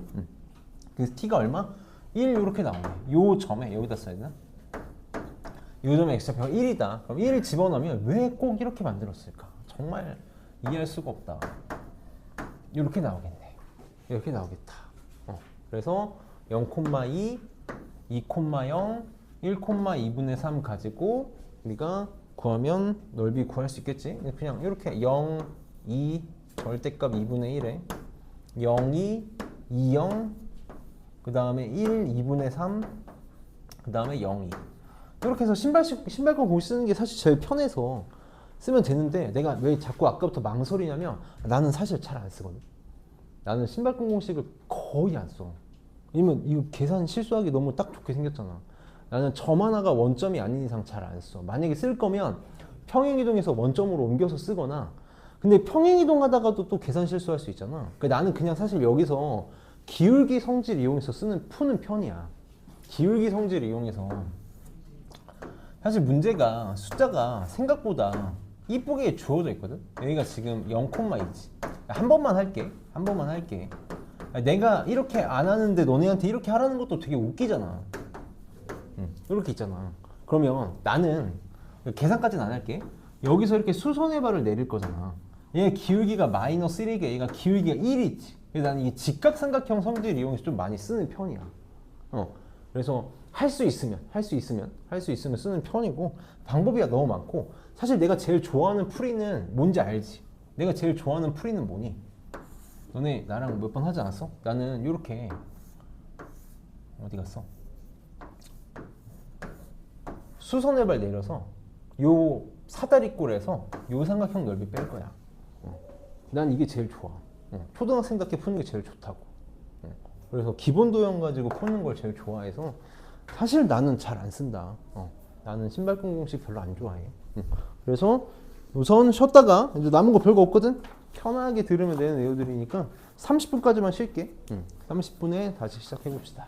그래서 T가 얼마? 1 이렇게 나오네. 요 점에 여기다 써야 되나? 요 점에 X좌표가 1이다. 그럼 1을 집어넣으면 왜 꼭 이렇게 만들었을까? 정말 이해할 수가 없다. 이렇게 나오겠네. 이렇게 나오겠다. 그래서 0,2, 2,0, 1,2분의 3 가지고 우리가 구하면 넓이 구할 수 있겠지? 그냥 이렇게 0, 2, 절대값 2분의 1에 0, 2, 2, 0, 그 다음에 1, 2분의 3, 그 다음에 0, 2. 이렇게 해서 신발권 공식 쓰는 게 사실 제일 편해서 쓰면 되는데 내가 왜 자꾸 아까부터 망설이냐면 나는 사실 잘 안 쓰거든. 나는 신발권 공식을 거의 안 써. 왜냐면 이거 계산 실수하기 너무 딱 좋게 생겼잖아. 나는 점 하나가 원점이 아닌 이상 잘 안 써. 만약에 쓸 거면 평행이동해서 원점으로 옮겨서 쓰거나, 근데 평행이동하다가도 또 계산 실수할 수 있잖아. 그러니까 나는 그냥 사실 여기서 기울기 성질 이용해서 푸는 편이야. 기울기 성질 이용해서. 사실 문제가 숫자가 생각보다 이쁘게 주어져 있거든. 여기가 지금 0,2지. 한 번만 할게. 한 번만 할게. 내가 이렇게 안 하는데 너네한테 이렇게 하라는 것도 되게 웃기잖아. 이렇게 있잖아. 그러면 나는 계산까지는 안 할게. 여기서 이렇게 수선의 발을 내릴 거잖아. 얘 기울기가 마이너스 1이게 얘가 기울기가 1이 있지. 그래서 나는 이 직각삼각형 성질 이용해서 좀 많이 쓰는 편이야. 그래서 할 수 있으면 쓰는 편이고, 방법이 너무 많고, 사실 내가 제일 좋아하는 풀이는 뭔지 알지? 내가 제일 좋아하는 풀이는 뭐니? 너네 나랑 몇 번 하지 않았어? 나는 이렇게 어디 갔어? 수선의 발 내려서 요 사다리꼴에서 요 삼각형 넓이 뺄 거야. 난 이게 제일 좋아. 초등학생답게 푸는 게 제일 좋다고. 그래서 기본 도형 가지고 푸는 걸 제일 좋아해서 사실 나는 잘 안 쓴다. 나는 신발끈 공식 별로 안 좋아해. 그래서 우선 쉬었다가 이제 남은 거 별거 없거든. 편하게 들으면 되는 내용들이니까 30분까지만 쉴게. 30분에 다시 시작해 봅시다.